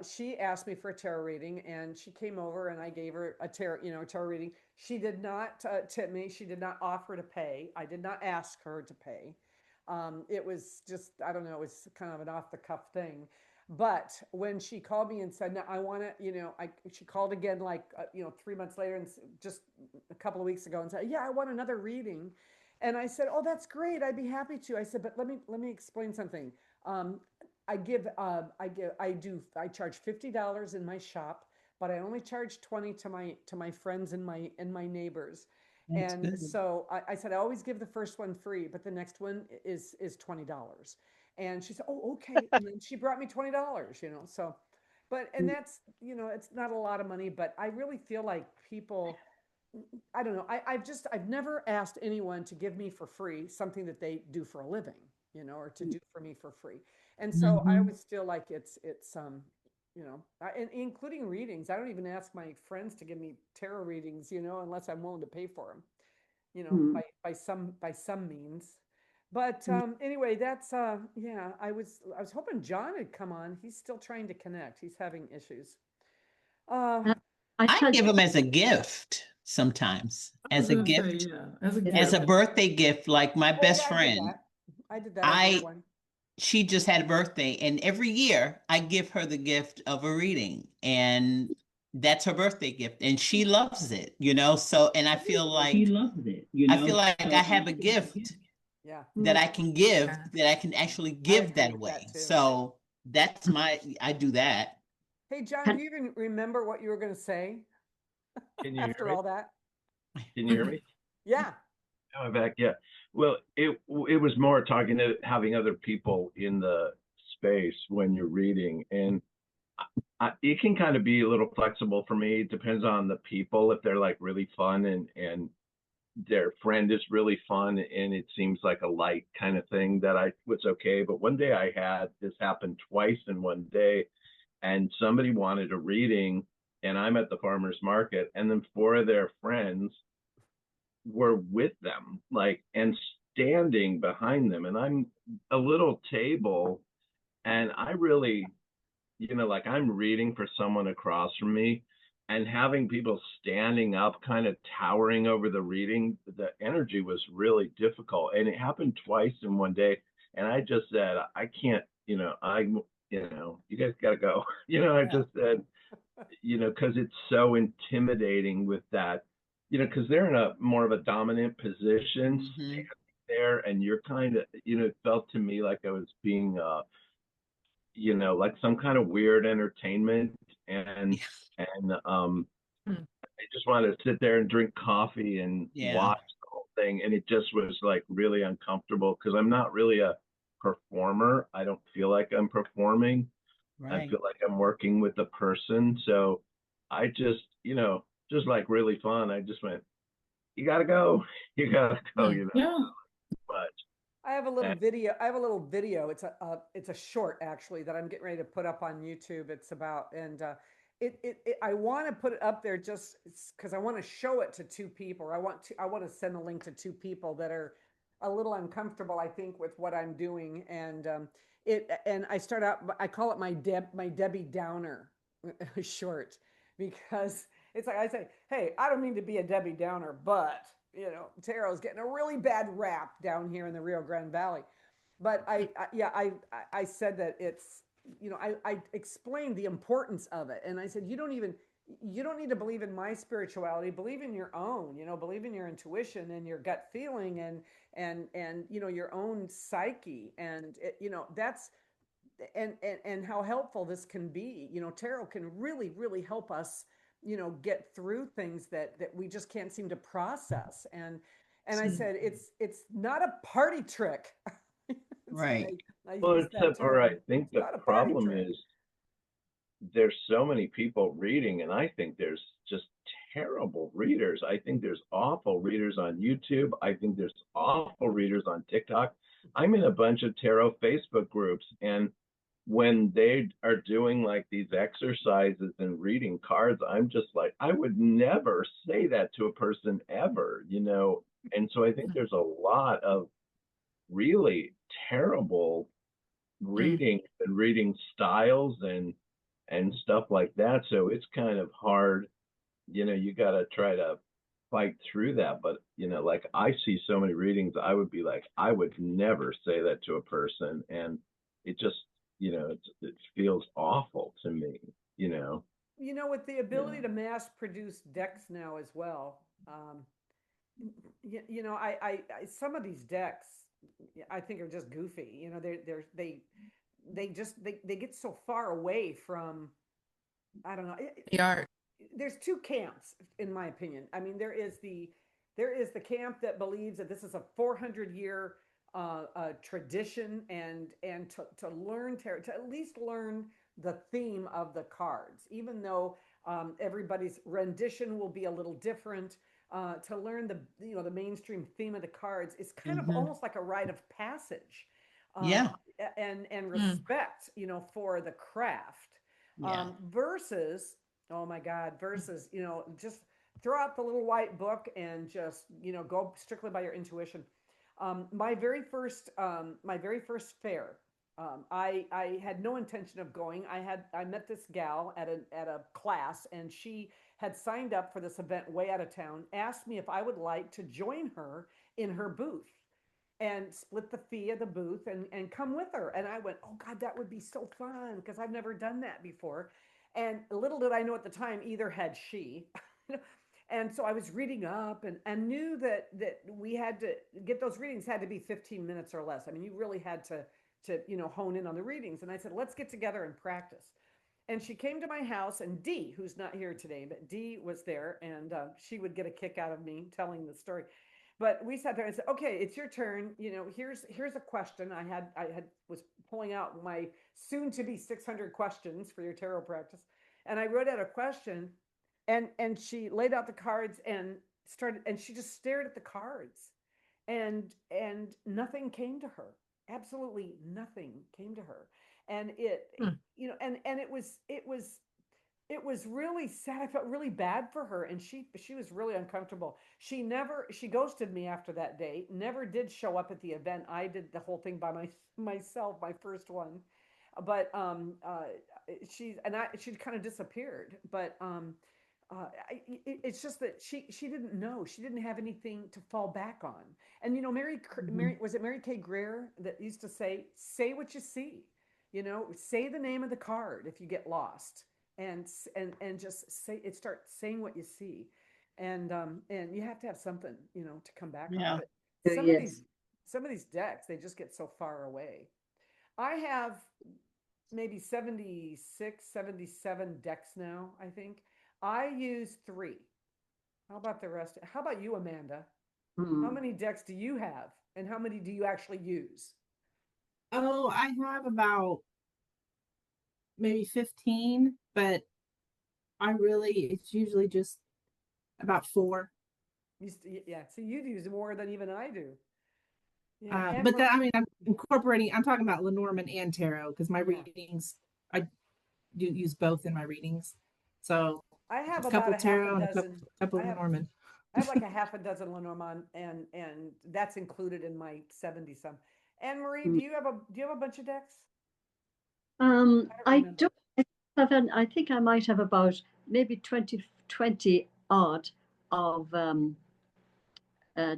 A: she asked me for a tarot reading, and she came over, and I gave her a tarot reading. She did not tip me. She did not offer to pay. I did not ask her to pay. It was just, I don't know, it was kind of an off the cuff thing. But when she called me and said, "No, I want to," she called again, like, 3 months later, and just a couple of weeks ago, and said, "Yeah, I want another reading." And I said, "Oh, that's great. I'd be happy to." I said, "But let me explain something. Um, I charge $50 in my shop, but I only charge 20 to my friends and my neighbors."
B: That's
A: And
B: good.
A: so I said, "I always give the first one free, but the next one is $20." And she said, "Oh, okay." And then she brought me $20, so, and that's, it's not a lot of money, but I really feel like people, I don't know. I've never asked anyone to give me for free something that they do for a living, or to do for me for free. And so I
B: Mhm.
A: always feel like and including readings. I don't even ask my friends to give me tarot readings, unless I'm willing to pay for them,
F: Mm.
A: by some means. But anyway, that's yeah, I was hoping John had come on. He's still trying to connect. He's having issues. Uh
F: Uh, I
B: I
F: tell
B: give
F: you,
B: them as a gift sometimes,
G: I was
B: as a
G: gonna say,
B: gift,
G: yeah, as a
F: yeah.
B: as a
G: gift.
B: birthday gift. Like my
A: oh
B: best
A: yeah, I did
B: friend,
A: that. I did that. I gave
B: I
A: one.
B: she just had a birthday, and every year I give her the gift of a reading, and that's her birthday gift, and she loves it, So, and I feel
F: She
B: like
F: loves it,
B: I have a gift
A: Yeah,
B: that
F: Mm.
B: I can give,
E: Yeah.
B: that I can actually
A: I
B: give
A: agree
B: that
A: with that
B: away.
A: too.
B: So I do that.
A: Hey John, do
F: Can-
A: you even remember what you were going to say
C: Can you hear
A: after
C: me?
A: all that?
C: Can you hear me?
A: Yeah.
C: Oh, I'm back. Yeah. Well, it was more talking to having other people in the space when you're reading, and it can kind of be a little flexible for me. It depends on the people. If they're like really fun and their friend is really fun and it seems like a light kind of thing, that I was okay. But one day I had this happen twice in one day, and somebody wanted a reading, and I'm at the farmer's market, and then four of their friends were with them, like, and standing behind them, and I'm a little table, and I really, like, I'm reading for someone across from me, and having people standing up, kind of towering over the reading, the energy was really difficult. And it happened twice in one day. And I just said, I can't, you guys got to go. I
A: Yeah.
C: just said, because it's so intimidating with that, because they're in a more of a dominant position,
B: Mhm.
C: there, and you're kind of, it felt to me like I was being like some kind of weird entertainment, and
B: Yeah.
C: and I just wanted to sit there and drink coffee and
B: Yeah.
C: watch the whole thing, and it just was like really uncomfortable because I'm not really a performer. I don't feel like I'm performing. I
B: Right.
C: feel like I'm working with the person. So I just, just like really fun. I just went, you gotta go, you gotta go,
G: Yeah.
C: but
A: I have a little
C: and
A: video. I have a little video. It's a short, actually, that I'm getting ready to put up on YouTube. It's about, and I want to put it up there just because I want to show it to two people. I want to send a link to two people that are a little uncomfortable, I think, with what I'm doing. And I start out. I call it my Debbie Downer short, because it's like I say, "Hey, I don't mean to be a Debbie Downer, but." Taro's getting a really bad rap down here in the Rio Grande Valley. But I said that it's, I explained the importance of it. And I said, you don't need to believe in my spirituality, believe in your own, believe in your intuition and your gut feeling, and your own psyche. And that's, and how helpful this can be. Tarot can really, really help us, get through things that we just can't seem to process. And I said, it's not a party trick.
B: Right.
A: I
C: Well,
A: use that
C: except, or I
A: term.
C: think
A: It's
C: the
A: not a party
C: problem
A: trick.
C: is there's so many people reading, and I think there's just terrible readers. I think there's awful readers on YouTube. I think there's awful readers on TikTok. I'm in a bunch of tarot Facebook groups, and when they are doing like these exercises and reading cards, I'm just like, I would never say that to a person ever, And so I think there's a lot of really terrible reading and reading styles and stuff like that. So it's kind of hard, you got to try to fight through that. But, like I see so many readings, I would be like, I would never say that to a person. And it just, it feels awful to me,
A: With the ability
G: Yeah.
A: to mass produce decks now as well. Some of these decks, I think are just goofy. They get so far away from, I don't know.
E: The art.
A: There's two camps, in my opinion. I mean, there is the camp that believes that this is a 400-year tradition, and to learn tarot, to at least learn the theme of the cards, even though everybody's rendition will be a little different. To learn the mainstream theme of the cards is kind of almost like a rite of passage,
B: Yeah.
A: and respect, for the craft,
B: Yeah.
A: versus, oh my God, versus, just throw out the little white book and just, go strictly by your intuition. My very first fair, I had no intention of going. I met this gal at a class, and she had signed up for this event way out of town, asked me if I would like to join her in her booth and split the fee of the booth and come with her. And I went, oh God, that would be so fun, because I've never done that before. And little did I know at the time, either had she. And so I was reading up and knew that we had to get those readings, had to be 15 minutes or less. I mean, you really had to hone in on the readings. And I said, let's get together and practice. And she came to my house, and Dee, who's not here today, but Dee was there, and she would get a kick out of me telling the story. But we sat there and said, okay, it's your turn. Here's a question. I was pulling out my soon to be 600 questions for your tarot practice. And I wrote out a question, and she laid out the cards and she just stared at the cards, and nothing came to her. Absolutely nothing came to her. And it was really sad. I felt really bad for her, and she was really uncomfortable. She ghosted me after that day, never did show up at the event. I did the whole thing by myself, my first one. But she kind of disappeared. But it's just that she didn't know. She didn't have anything to fall back on. And Mary, was it Mary Kay Greer that used to say what you see, say the name of the card if you get lost, and just start saying what you see. And you have to have something, to come back on.
B: Yeah.
A: But
F: Yes.
A: some of these decks, they just get so far away. I have maybe 76, 77 decks now, I think. I use 3. How about the rest? How about you, Amanda? How many decks do you have, and how many do you actually use?
D: Oh, I have about maybe 15, but it's usually just about 4.
A: Yeah, so you use more than even I do. Yeah,
D: But I'm talking about Lenormand and tarot, because my
A: Yeah.
D: readings, I do use both in my readings. So
A: I have
D: a
A: about
D: couple
A: a half a
D: tarot and a
A: dozen.
D: couple
A: I have
D: Lenormand.
A: I have like a half a dozen Lenormand, and that's included in my 70 some. Anne Marie, do you have a bunch of decks?
F: I
A: remember.
F: don't have I think I might have about maybe 20 odd of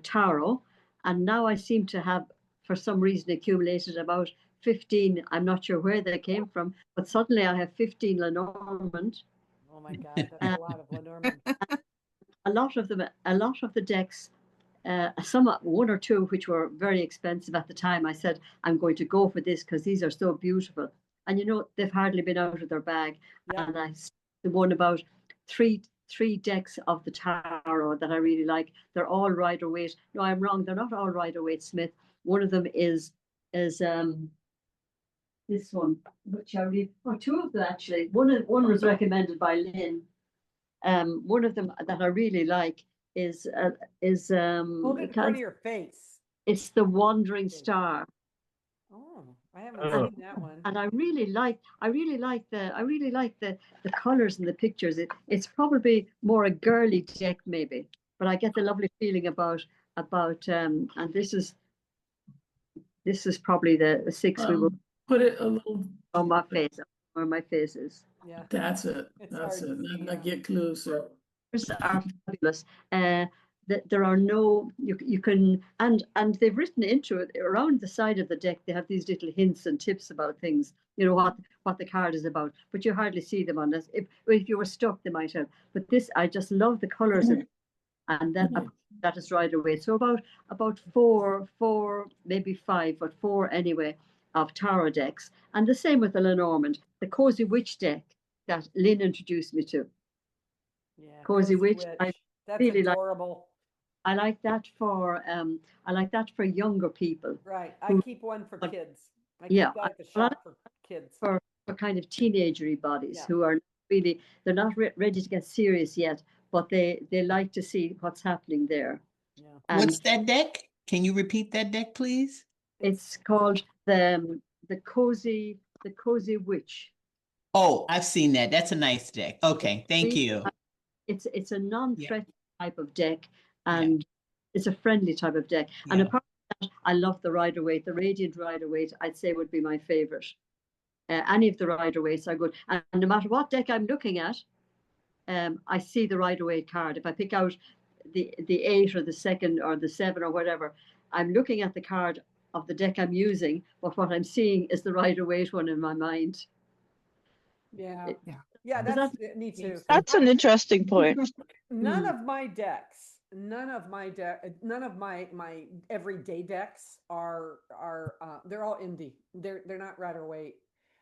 F: tarot, and now I seem to have, for some reason, accumulated about 15. I'm not sure where they came from, but suddenly I have 15 Lenormand.
A: Oh my God, that's a lot of Lenormand.
F: A lot of the decks, some, one or two, which were very expensive at the time, I said, I'm going to go for this because these are so beautiful. And they've hardly been out of their bag.
A: Yeah.
F: And the one about three three decks of the tarot that I really like. They're all Rider-Waite. No, I'm wrong. They're not all Rider-Waite Smith. One of them is this one, which I read, or two of them actually. One was recommended by Lynn. One of them that I really like is
A: Hold it in front of your face.
F: it's the Wandering Star.
A: Oh, I haven't seen that one.
F: And I really like the colors and the pictures. It's probably more a girly deck maybe, but I get the lovely feeling about and this is probably the six we will
G: Put it a little.
F: on my face, where my face is.
A: Yeah.
G: That's it.
A: It's
G: That's
A: hard
G: it.
A: to see,
G: Not
A: yeah.
G: get closer.
F: Are fabulous. There are no you can and they've written into it around the side of the deck. They have these little hints and tips about things. You know what the card is about, but you hardly see them unless if you were stuck, they might have. But this, I just love the colors and then that is Rider-Waite. So about four, maybe five, but four anyway of tarot decks, and the same with the Lenormand, the Cozy Witch deck that Lynn introduced me to.
A: Yeah.
F: Cozy Witch.
A: That's
F: really
A: adorable.
F: I like that for younger people.
A: Right. I keep one for kids. I keep
F: Yeah,
A: that at the shop for kids.
F: For kind of teenagery bodies
A: Yeah.
F: who are really, they're not ready to get serious yet, but they like to see what's happening there.
A: Yeah.
F: And
B: What's that deck? Can you repeat that deck, please?
F: it's called the Cozy Witch.
B: Oh, I've seen that. That's a nice deck. Okay, thank you.
F: It's a non-threatening type of deck, and it's a friendly type of deck. And apart from that, I love the Rider-Waite, the Radiant Rider-Waite. I'd say would be my favorite. Any of the Rider-Waites are good, and no matter what deck I'm looking at, I see the Rider-Waite card. If I pick out the 8 or the 2nd or the 7 or whatever, I'm looking at the card of the deck I'm using, but what I'm seeing is the Rider-Waite one in my mind.
A: Yeah. Yeah, that's me too.
H: That's an interesting point.
A: None of my everyday decks are they're all indie. They're not Rider-Waite.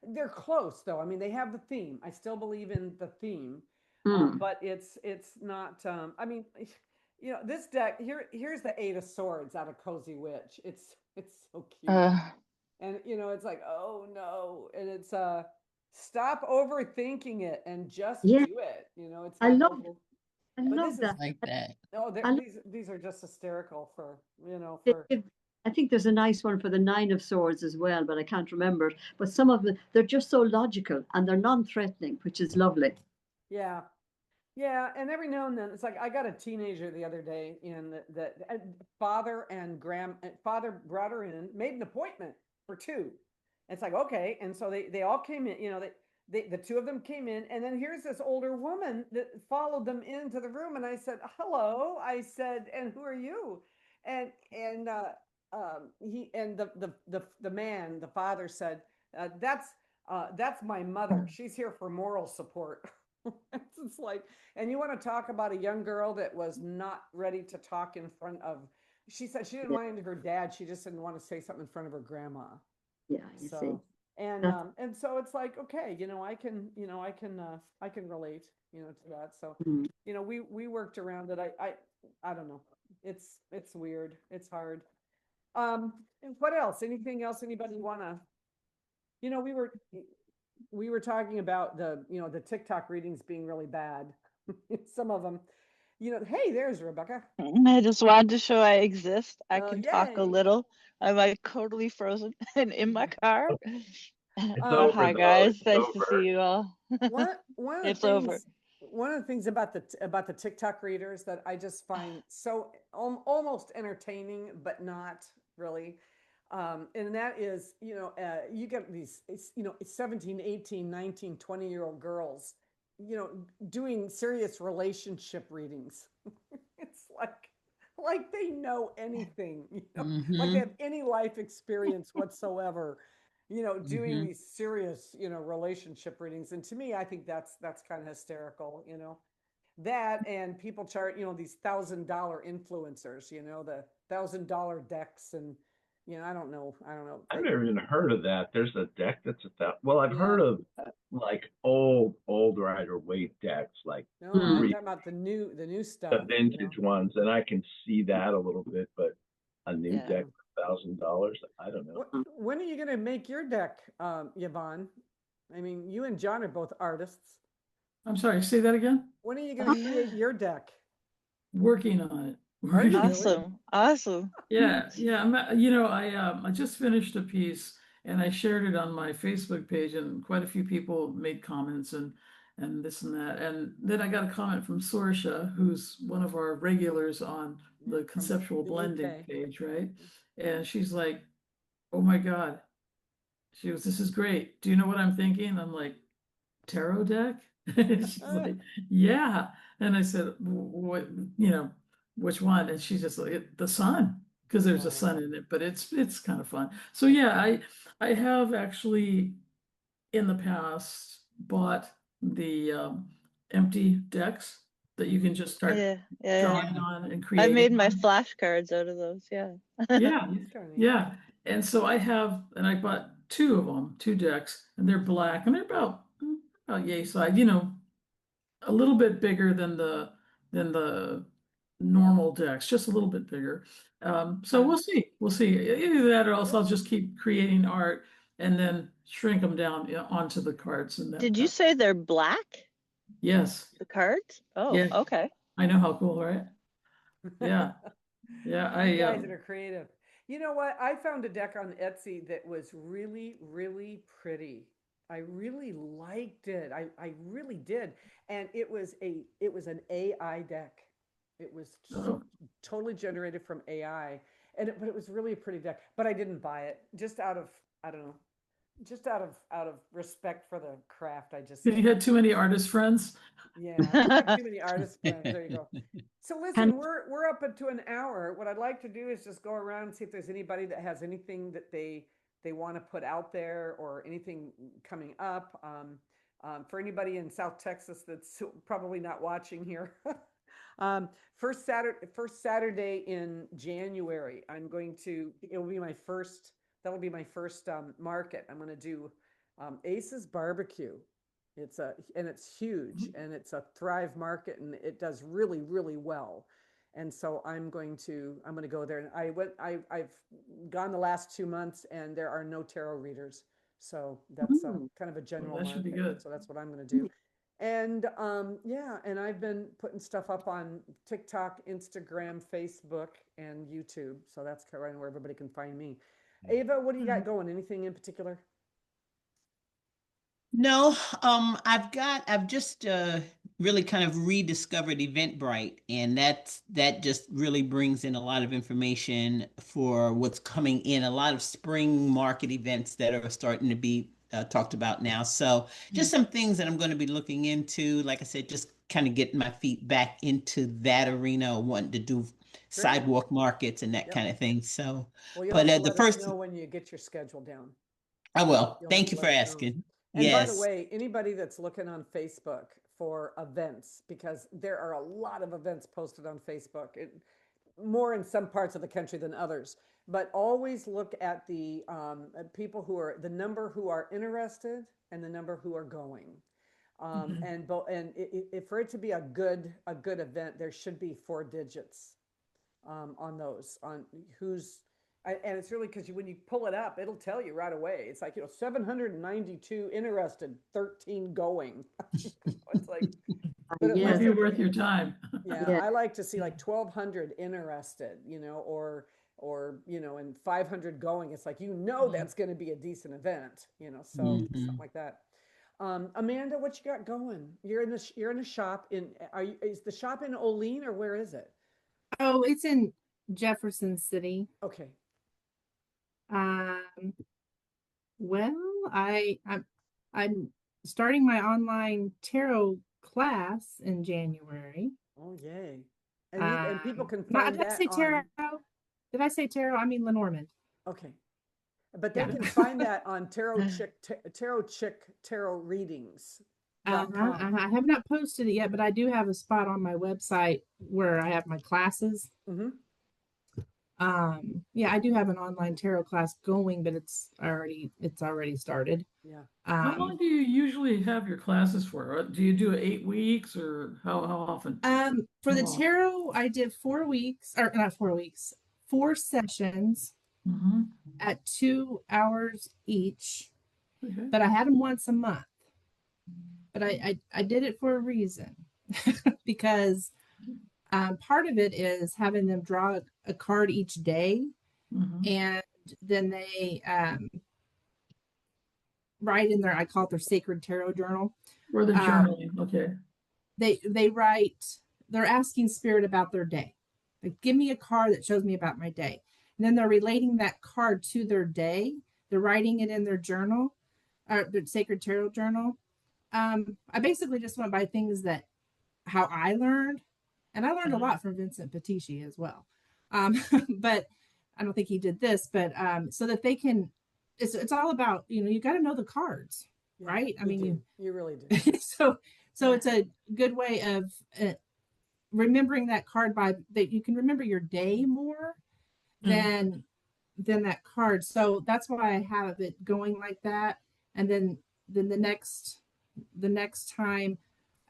A: They're close though. I mean, they have the theme. I still believe in the theme, but it's not. I mean, you know, this deck here's the 8 of Swords out of Cozy Witch. It's so cute, and you know, it's like, oh no, and it's stop overthinking it and just do it. You know, it's
F: I
A: not
F: love that.
B: Like that.
A: Oh, these are just hysterical for, you know,
F: I think there's a nice one for the 9 of Swords as well, but I can't remember it. But some of them, they're just so logical and they're non-threatening, which is lovely.
A: Yeah. Yeah, and every now and then it's like I got a teenager the other day, and the father brought her in, made an appointment for 2. It's like, okay, and so they all came in, you know, the 2 of them came in, and then here's this older woman that followed them into the room, and I said, "Hello," I said, "and who are you?" And the man, the father said, "That's my mother. She's here for moral support." It's like, and you want to talk about a young girl that was not ready to talk in front of, she said she didn't mind her dad, she just didn't want to say something in front of her grandma.
F: Yeah, you
A: So
F: see.
A: and so it's like, okay, you know, I can relate, you know, to that. So you know, we worked around it. I don't know, it's weird, it's hard. And what else, anything else anybody wanna, you know, we were talking about the TikTok readings being really bad. Some of them, you know, hey, there's Rebecca.
H: I just wanted to show I exist. I can talk a
A: Yay.
H: little. I'm like totally frozen and in my car.
C: It's
H: Oh,
C: over
H: hi
C: though.
H: guys.
C: It's
H: Nice to
C: over.
H: see you all.
A: One of the
H: It's over.
A: one of the things about the TikTok readers that I just find so almost entertaining, but not really. And that is, you know, you get these, you know, 17, 18, 19, 20-year-old girls, you know, doing serious relationship readings. It's like they know anything, you know, like they have any life experience whatsoever, you know, doing these serious, you know, relationship readings. And to me, I think that's kind of hysterical, you know, that, and people chart, you know, these $1,000 influencers, you know, the $1,000 decks, and I don't know. I don't know.
C: I've never even heard of that. There's a deck that's well, I've
A: Yeah.
C: heard of like old Rider Waite decks, like
A: No, I'm
C: pre
A: talking about the new
C: the
A: stuff.
C: vintage ones, and I can see that a little bit, but a new
H: Yeah.
C: deck for $1,000, I don't know.
A: When are you going to make your deck, Yvonne? I mean, you and John are both artists.
G: I'm sorry, say that again?
A: When are you going to create your deck?
G: Working on it.
A: Are you really?
H: Awesome. Awesome.
G: Yeah, I just finished a piece and I shared it on my Facebook page, and quite a few people made comments and this and that. And then I got a comment from Sorsha, who's one of our regulars on the
A: From
G: conceptual
A: the
G: blending
A: UK.
G: page, right? And she's like, "Oh my God." She goes, "This is great. Do you know what I'm thinking?" I'm like, "Tarot deck?" She's like, "Yeah." And I said, "What, which one?" And she's just like, "The sun," because there's a sun in it, but it's kind of fun. So yeah, I have actually in the past bought the empty decks that you can just start
H: Yeah. Yeah.
G: drawing on and
H: I made
G: creating
H: my
G: on.
H: flashcards out of those. Yeah.
G: Yeah,
A: That's kinda neat.
G: yeah. And so I bought two of them, two decks, and they're black, and they're about yay size, a little bit bigger than the normal decks, just a little bit bigger. So we'll see. We'll see. Either that, or else I'll just keep creating art and then shrink them down, onto the cards. And
H: Did you say they're black?
G: Yes.
H: The cards? Oh,
G: Yeah.
H: okay.
G: I know, how cool, right? Yeah. Yeah.
A: You guys that are creative. You know what? I found a deck on Etsy that was really, really pretty. I really liked it. I really did. And it was an AI deck. It was
G: Oh.
A: totally generated from AI. But it was really a pretty deck. But I didn't buy it just out of, I don't know, just out of respect for the craft. I just
G: You had too many artist friends.
A: yeah, I have too many artist friends. There you go. So listen,
F: And
A: we're up into an hour. What I'd like to do is just go around and see if there's anybody that has anything that they want to put out there or anything coming up. For anybody in South Texas that's probably not watching here, first Saturday in January, it'll be my first. That'll be my first market. I'm going to do Ace's Barbecue. It's huge and it's a Thrive market and it does really, really well. And so I'm going to go there. And I've gone the last 2 months and there are no tarot readers. So that's kind of a general
G: that should be
A: market.
G: good.
A: So that's what I'm going to do. And yeah, and I've been putting stuff up on TikTok, Instagram, Facebook, and YouTube. So that's kind of where everybody can find me. Ava, what do you got going? Anything in particular?
B: No, I've just really kind of rediscovered Eventbrite, and that just really brings in a lot of information for what's coming in, a lot of spring market events that are starting to be talked about now. So just some things that I'm going to be looking into. Like I said, just kind of getting my feet back into that arena, wanting to do sidewalk markets and that kind of thing. So,
A: Well, you'll
B: but
A: have to
B: the
A: let us
B: first,
A: know when you get your schedule down.
B: I will.
A: You'll have
B: Thank
A: to
B: you for
A: let us know.
B: asking.
A: And by the
B: Yes.
A: way, anybody that's looking on Facebook for events, because there are a lot of events posted on Facebook, more in some parts of the country than others, but always look at the people the number who are interested and the number who are going. And for it to be a good event, there should be 4 digits on those, on who's, and it's really because when you pull it up, it'll tell you right away. It's like, 792 interested, 13 going. It's like, but it
G: Might
A: looks
G: be
A: like,
G: worth your time.
A: yeah, I like to see like 1,200 interested, or and 500 going. It's like, that's going to be a decent event, so something like that. Amanda, what you got going? You're in a shop is the shop in Olean or where is it?
D: Oh, it's in Jefferson City.
A: Okay.
D: Well, I'm starting my online tarot class in January.
A: Oh, yay. And people can
D: Did
A: find
D: I
A: that
D: say tarot? Did I say tarot? I mean Lenormand.
A: Okay. But they
D: Yeah.
A: can find that on Tarot Chick Tarot Readings.
D: I have not posted it yet, but I do have a spot on my website where I have my classes.
A: Mm-hmm.
D: Yeah, I do have an online tarot class going, but it's already started.
A: Yeah.
G: How long do you usually have your classes for? Do you do 8 weeks or how often?
D: For the
G: How long?
D: tarot, I did 4 weeks, or not 4 weeks, 4 sessions
G: Mhm.
D: at 2 hours each,
G: Okay.
D: but I had them once a month. But I did it for a reason because part of it is having them draw a card each day,
G: Mhm.
D: and then they write in their, I call it their sacred tarot journal.
G: Or the journaling, okay.
D: They write, they're asking spirit about their day. Like, give me a card that shows me about my day. And then they're relating that card to their day. They're writing it in their journal, or their sacred tarot journal. I basically just went by things that how I learned, and I learned a lot from Vincent Patici as well. But I don't think he did this, but so that they can, it's all about, you got to know the cards,
A: Yeah,
D: right? I mean,
A: you really do.
D: so it's a good way of remembering that card, by that you can remember your day more than that card. So that's why I have it going like that. And then the next time,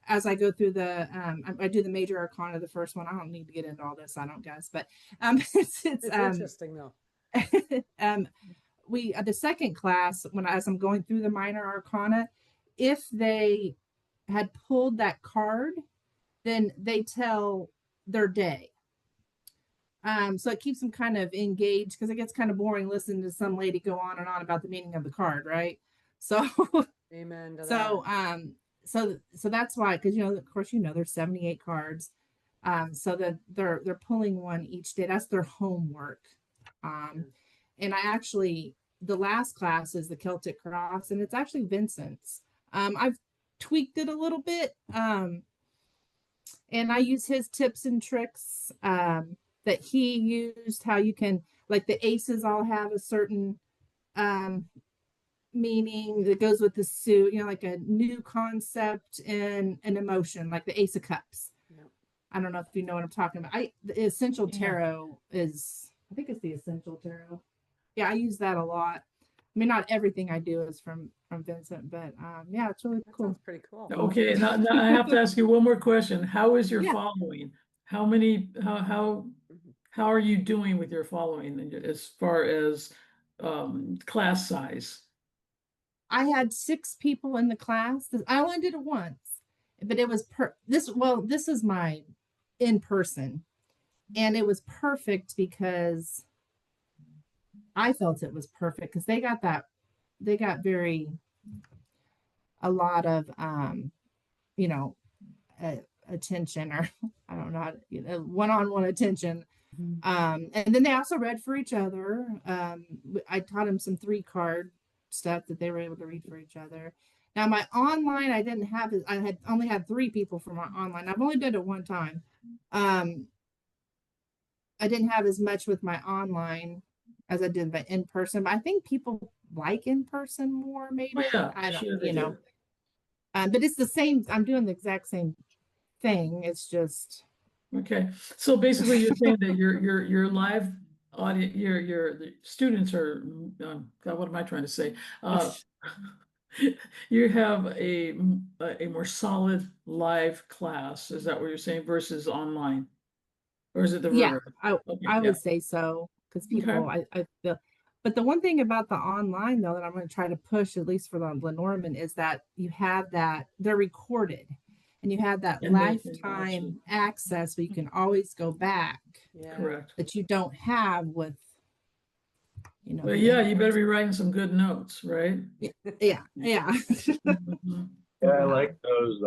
D: as I go through the I do the major arcana, the first one. I don't need to get into all this, I don't guess, but it's
A: interesting though.
D: We the second class, when as I'm going through the minor arcana, if they had pulled that card, then they tell their day. So it keeps them kind of engaged, because it gets kind of boring listening to some lady go on and on about the meaning of the card, right? So
A: Amen to
D: so
A: that.
D: so that's why, because of course there's 78 cards. So that they're pulling one each day. That's their homework. And I actually, the last class is the Celtic Cross, and it's actually Vincent's. I've tweaked it a little bit. And I use his tips and tricks that he used, how you can, like, the aces all have a certain meaning that goes with the suit, like a new concept and an emotion, like the Ace of Cups.
A: Yep.
D: I don't know if you know what I'm talking about. The Essential Tarot is, I think it's the Essential Tarot. Yeah, I use that a lot. I mean, not everything I do is from Vincent, but yeah, it's really cool.
A: Sounds pretty cool.
G: Okay, now I have to ask you one more question. How is your
D: Yeah.
G: following? How many, how are you doing with your following as far as class size?
D: I had 6 people in the class. I only did it once, but it was this is my in person, and it was perfect because I felt it was perfect, because they got a lot of attention, or I don't know, one-on-one attention. And then they also read for each other. I taught them some 3-card stuff that they were able to read for each other. Now my online, I didn't have it. I had only had 3 people from my online. I've only done it one time. I didn't have as much with my online as I did my in person, but I think people like in person more, maybe.
G: Oh, yeah,
D: I don't,
G: sure they do.
D: but it's the same. I'm doing the exact same thing. It's just
G: Okay, so basically you're saying that your live audience, the students are, God, what am I trying to say? You have a more solid live class. Is that what you're saying, versus online? Or is it the
D: yeah,
G: reverse?
D: I
G: Okay,
D: I
G: yeah.
D: would say so, because people, I feel. But the one thing about the online, though, that I'm going to try to push, at least for the Lenormand, is that you have that they're recorded, and you have that
G: And they can watch
D: lifetime access, where you can always go back,
A: Yeah.
G: Correct.
D: that you don't have with
G: Well, yeah, you better be writing some good notes, right?
D: yeah.
G: Mhm.
C: Yeah, I like those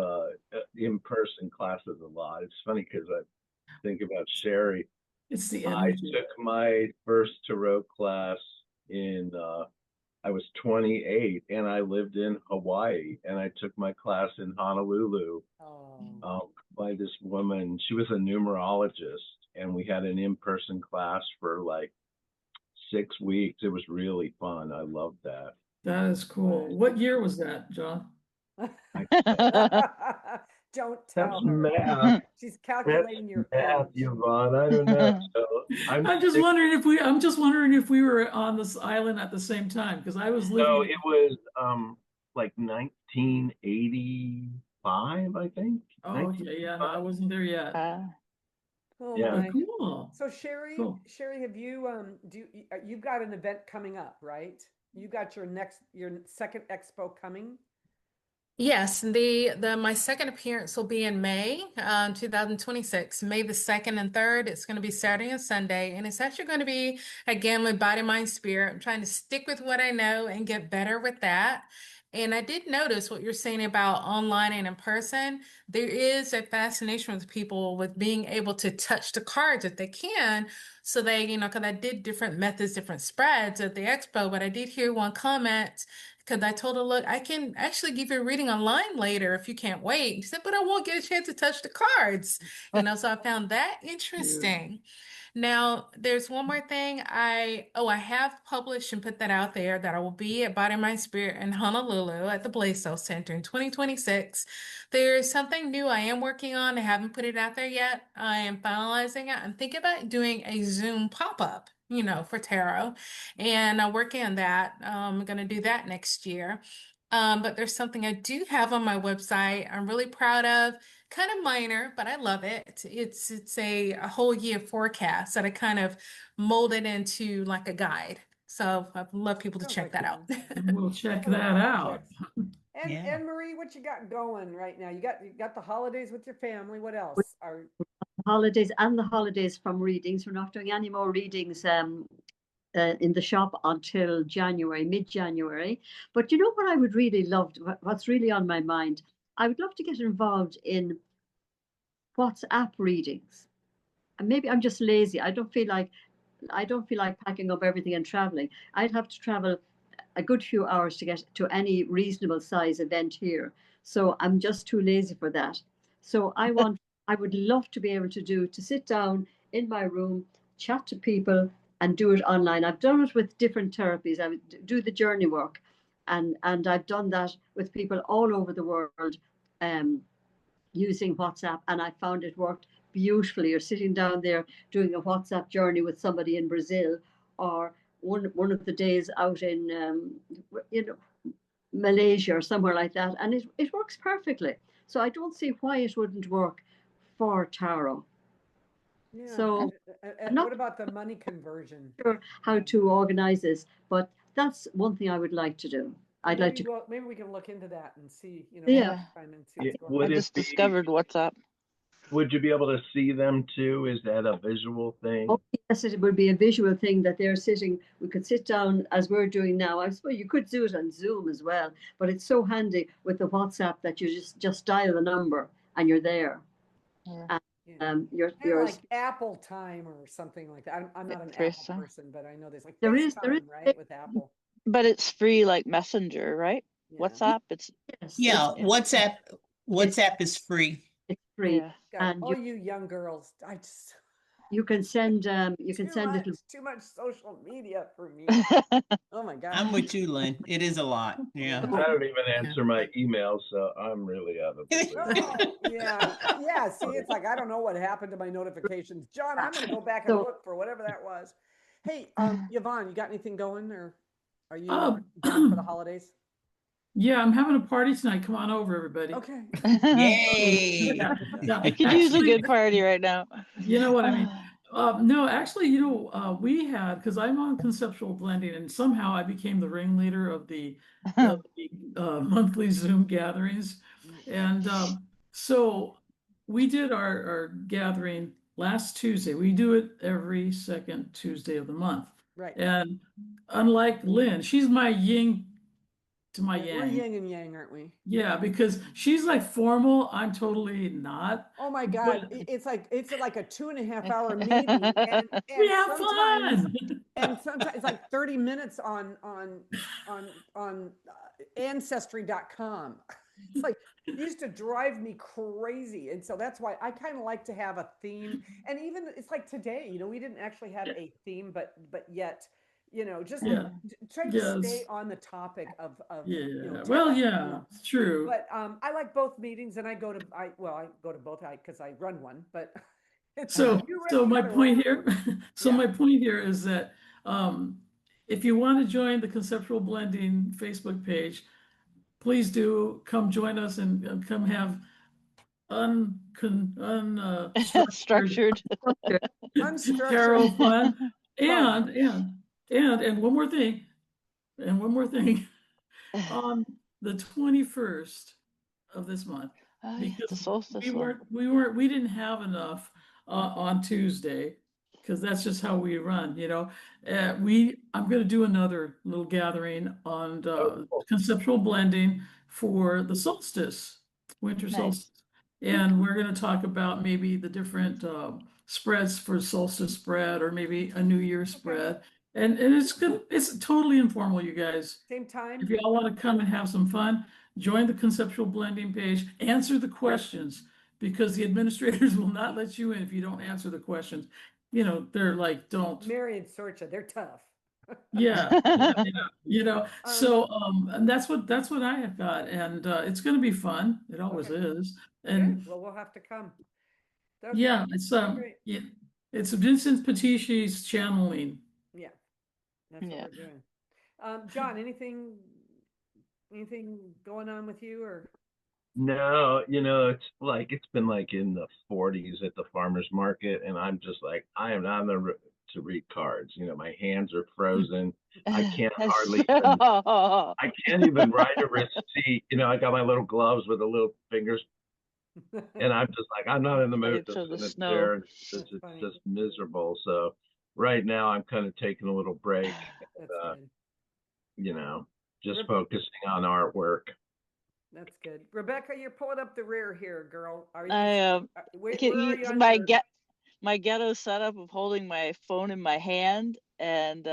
C: in-person classes a lot. It's funny because I think about Sherry.
G: It's the
C: I
G: energy.
C: took my first tarot class in I was 28 and I lived in Hawaii, and I took my class in Honolulu by this woman. She was a numerologist, and we had an in-person class for like 6 weeks. It was really fun. I loved that.
G: That is cool. What year was that, John?
A: Don't
C: That's
A: tell her.
C: math.
A: She's
C: That's
A: calculating your
C: math,
A: age.
C: Yvonne. I don't know. So
G: I'm just wondering if we were on this island at the same time, because I was
C: So
G: living.
C: it was like 1985, I think.
G: Oh, okay, yeah, no, I wasn't there yet.
A: Oh
C: Yeah.
G: But
A: my.
G: cool.
A: So Sherry,
G: Cool.
A: Sherry, have you you've got an event coming up, right? You got your second expo coming?
E: Yes, the my second appearance will be in May, 2026, May the 2nd and 3rd. It's going to be Saturday and Sunday, and it's actually going to be again with body, mind, spirit. I'm trying to stick with what I know and get better with that. And I did notice what you're saying about online and in person. There is a fascination with people with being able to touch the cards if they can. So they, because I did different methods, different spreads at the expo, but I did hear one comment because I told her, look, I can actually give you a reading online later if you can't wait. She said, but I won't get a chance to touch the cards. So I found that interesting. Now, there's one more thing. I have published and put that out there that I will be at Body Mind Spirit in Honolulu at the Blaisdell Center in 2026. There's something new I am working on. I haven't put it out there yet. I am finalizing it. I'm thinking about doing a Zoom pop-up, for tarot, and I'm working on that. I'm going to do that next year. But there's something I do have on my website I'm really proud of, kind of minor, but I love it. It's a whole year forecast that I kind of molded into like a guide. So I'd love people to
A: Sounds
E: check
A: like
E: that out.
G: We'll check
A: Couple of
G: that out.
A: projects. And
B: Yeah.
A: Anne Marie, what you got going right now? You got the holidays with your family. What else?
F: Holidays and the holidays from readings. We're not doing any more readings in the shop until January, mid-January. But you know what I would really love, what's really on my mind? I would love to get involved in WhatsApp readings. And maybe I'm just lazy. I don't feel like packing up everything and traveling. I'd have to travel a good few hours to get to any reasonable size event here. So I'm just too lazy for that. So I would love to be able to sit down in my room, chat to people, and do it online. I've done it with different therapies. I would do the journey work, and I've done that with people all over the world, using WhatsApp, and I found it worked beautifully. You're sitting down there doing a WhatsApp journey with somebody in Brazil, or one of the days out in Malaysia or somewhere like that, and it works perfectly. So I don't see why it wouldn't work for tarot.
A: Yeah.
F: So
A: And
F: I'm not
A: what about the money conversion?
F: sure how to organize this, but that's one thing I would like to do. I'd like to.
A: Maybe we can look into that and see,
F: Yeah.
A: time and see
C: Yeah,
A: what's going
C: would
A: on.
H: I
C: it
H: just
C: be-
H: discovered WhatsApp.
C: Would you be able to see them too? Is that a visual thing?
F: Oh, yes, it would be a visual thing that they're sitting. We could sit down as we're doing now. I suppose you could do it on Zoom as well, but it's so handy with the WhatsApp that you just dial the number and you're there.
H: Yeah.
F: And
A: Kind of
F: you're
A: like Apple Time or something like that. I'm not an Apple
H: FaceTime.
A: person, but I know there's like
F: there is
A: FaceTime, right, with Apple.
H: But it's free like Messenger, right?
A: Yeah.
H: WhatsApp, it's
F: yes,
B: Yeah,
H: Yeah.
B: WhatsApp is free.
F: it's free,
H: yeah.
A: God,
F: and
A: all you young girls,
F: you can send little.
A: too much social media for me. Oh my God.
B: I'm with you, Lynn. It is a lot. Yeah.
C: I don't even answer my emails, so I'm really out of the loop.
A: Oh, yeah. See, it's like I don't know what happened to my notifications. John, I'm gonna go back and
F: So-
A: look for whatever that was. Hey, Yvonne, you got anything going, or are you
G: Um,
A: down for the holidays?
G: Yeah, I'm having a party tonight. Come on over, everybody.
A: Okay.
B: Yay.
G: Yeah, yeah.
H: I could use a
G: Actually,
H: good party right now.
G: you know what I mean? No, actually, we had, because I'm on conceptual blending, and somehow I became the ringleader of the monthly Zoom gatherings. And so we did our gathering last Tuesday. We do it every second Tuesday of the month.
A: Right.
G: And unlike Lynn, she's my yin to my
A: We're
G: yang.
A: yin and yang, aren't we?
G: Yeah, because she's like formal. I'm totally not.
A: Oh my God.
G: But
A: It's like a 2.5 hour meeting, and
G: we have
A: sometimes
G: fun.
A: and sometimes it's like 30 minutes on ancestry.com. It's like it used to drive me crazy, and so that's why I kind of like to have a theme. And even it's like today, we didn't actually have a theme, but yet you know, just
G: Yeah.
A: try to stay
G: Yes.
A: on the topic of,
G: Yeah.
A: you know,
G: Well,
A: tarot, you
G: yeah,
A: know.
G: it's true.
A: But I like both meetings, and I go to both because I run one, but
G: So,
A: you run
G: so
A: the
G: my
A: other one.
G: point here, so
A: Yeah.
G: my point here is that if you want to join the Conceptual Blending Facebook page, please do come join us and come have unstructured
H: Structured.
G: tarot
A: Unstructured
G: fun.
A: fun.
G: And one more thing, on the 21st of this month,
H: Oh yeah, the
G: because
H: solstice one.
G: we didn't have enough on Tuesday, because that's just how we run, you know. I'm going to do another little gathering on
C: Oh, cool.
G: conceptual blending for the solstice, winter
H: Nice.
G: solstice. And we're going to talk about maybe the different spreads for solstice spread, or maybe a New Year spread. And it's totally informal, you guys.
A: Same
G: If
A: time.
G: you all want to come and have some fun, join the conceptual blending page, answer the questions, because the administrators will not let you in if you don't answer the questions. You know, they're like, don't.
A: Mary and Sorcha, they're tough.
G: Yeah, you know.
A: Um,
G: So and that's what I have got, and it's going to be fun. It always
A: Okay.
G: is.
A: Good.
G: And
A: Well, we'll have to come. Okay.
G: yeah, it's
A: Great.
G: yeah, it's Vincent Petiti's channeling.
A: Yeah, that's what
H: Yeah.
A: we're doing. John, anything going on with you or?
C: No, you know, it's been like in the 40s at the farmer's market, and I'm just like, I am not to read cards. You know, my hands are frozen. I can't hardly even, I can't even write a receipt. You know, I got my little gloves with the little fingers, and I'm just like, I'm not in the mood
H: Wait
C: to
H: for the
C: sit
H: snow.
C: there. And
A: That's
C: it's
A: funny.
C: just miserable. So right now, I'm kind of taking a little break.
A: That's good.
C: You know, just
A: Reb-
C: focusing on artwork.
A: That's good. Rebecca, you're pulling up the rear here, girl. Are you?
H: I
A: Where
H: can
A: are
H: you
A: you on
H: my
A: your?
H: my ghetto setup of holding my phone in my hand and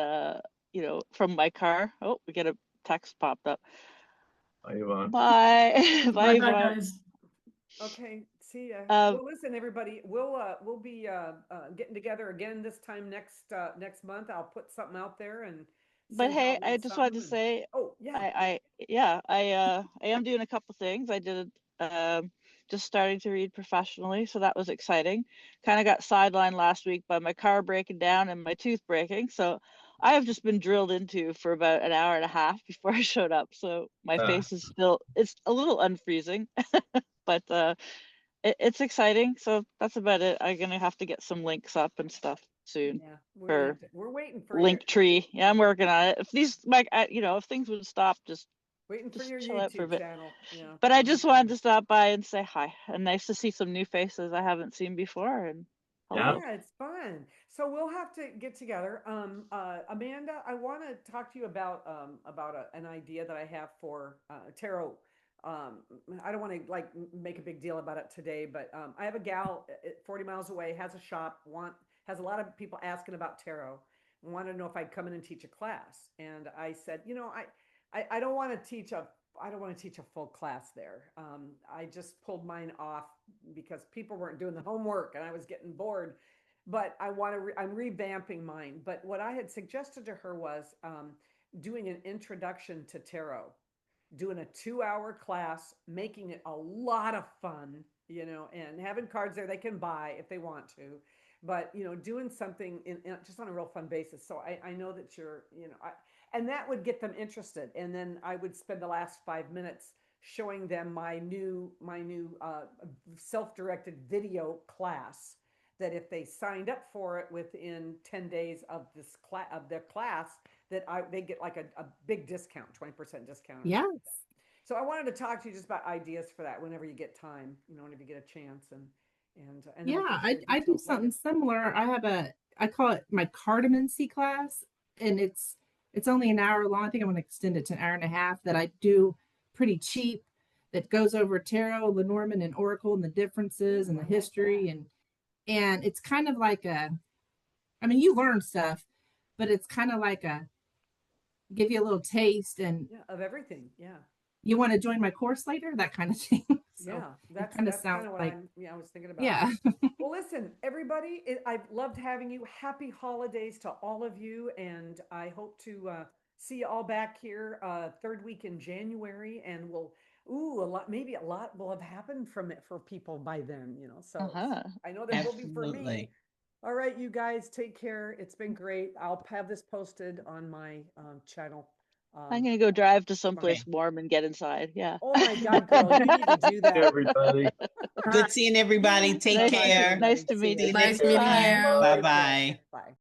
H: you know, from my car. Oh, we get a text popped up.
C: Yvonne.
H: Bye. Bye,
G: Bye bye,
H: Yvonne.
G: guys.
A: Okay, see ya.
H: Um,
A: Well, listen, everybody, we'll be getting together again this time next month. I'll put something out there and
H: but
A: send y'all
H: hey,
A: a
H: I
A: little
H: just wanted to
A: something.
H: say
A: Oh yeah,
H: I am doing a couple things. I did just starting to read professionally, so that was exciting. Kind of got sidelined last week by my car breaking down and my tooth breaking. So I have just been drilled into for about an hour and a half before I showed up. So my face is still, it's a little unfreezing, but it's exciting. So that's about it. I'm gonna have to get some links up and stuff soon
A: yeah.
H: for
A: We're waiting for you.
H: Linktree. Yeah, I'm working on it. If these like you know, if things would stop,
A: Waiting for
H: just
A: your
H: chill out for a
A: YouTube
H: bit.
A: channel. Yeah.
H: But I just wanted to stop by and say hi, and nice to see some new faces I haven't seen before. And hello.
A: Yeah, it's fun. So we'll have to get together. Amanda, I want to talk to you about an idea that I have for tarot. Um, I don't want to like make a big deal about it today, but I have a gal 40 miles away, has a shop, has a lot of people asking about tarot, wanted to know if I'd come in and teach a class. And I said, you know, I don't want to teach I don't want to teach a full class there. I just pulled mine off because people weren't doing the homework and I was getting bored. But I'm revamping mine. But what I had suggested to her was doing an introduction to tarot, doing a 2 hour class, making it a lot of fun, you know, and having cards there they can buy if they want to. But, you know, doing something just on a real fun basis. So I know that and that would get them interested. And then I would spend the last 5 minutes showing them my new self-directed video class that if they signed up for it within 10 days of their class that they get like a big discount, 20% discount.
D: Yes.
A: So I wanted to talk to you just about ideas for that whenever you get time, you know, whenever you get a chance, and then
D: Yeah,
A: we can share
D: I do
A: details
D: something
A: later.
D: similar. I call it my cardamancy class, and it's only an hour long. I think I'm going to extend it to an hour and a half, that I do pretty cheap, that goes over tarot, Lenormand, and Oracle, and the differences and
A: Ooh,
D: the
A: I like
D: history,
A: that.
D: and it's kind of like I mean, you learn stuff, but it's kind of like give you a little taste, and
A: Yeah, of everything. Yeah.
D: you want to join my course later? That kind of thing. So
A: Yeah, that's
D: kinda
A: that's kind
D: sounds
A: of what
D: like-
A: I was thinking about.
D: yeah.
A: Well, listen, everybody, I've loved having you. Happy holidays to all of you, and I hope to see you all back here third week in January, and maybe a lot will have happened from it for people by then, you know. So I know there will be for me.
B: Absolutely.
A: All right, you guys, take care. It's been great. I'll have this posted on my channel.
H: I'm gonna go drive to someplace
B: Okay.
H: warm and get inside. Yeah.
A: Oh my God, girl, you need to do that.
C: Everybody.
B: Good seeing everybody. Take
H: Nice-
B: care.
H: nice to meet
A: See
H: you.
A: ya.
E: Nice meeting
H: Bye.
E: you.
B: Bye-bye.
A: Bye.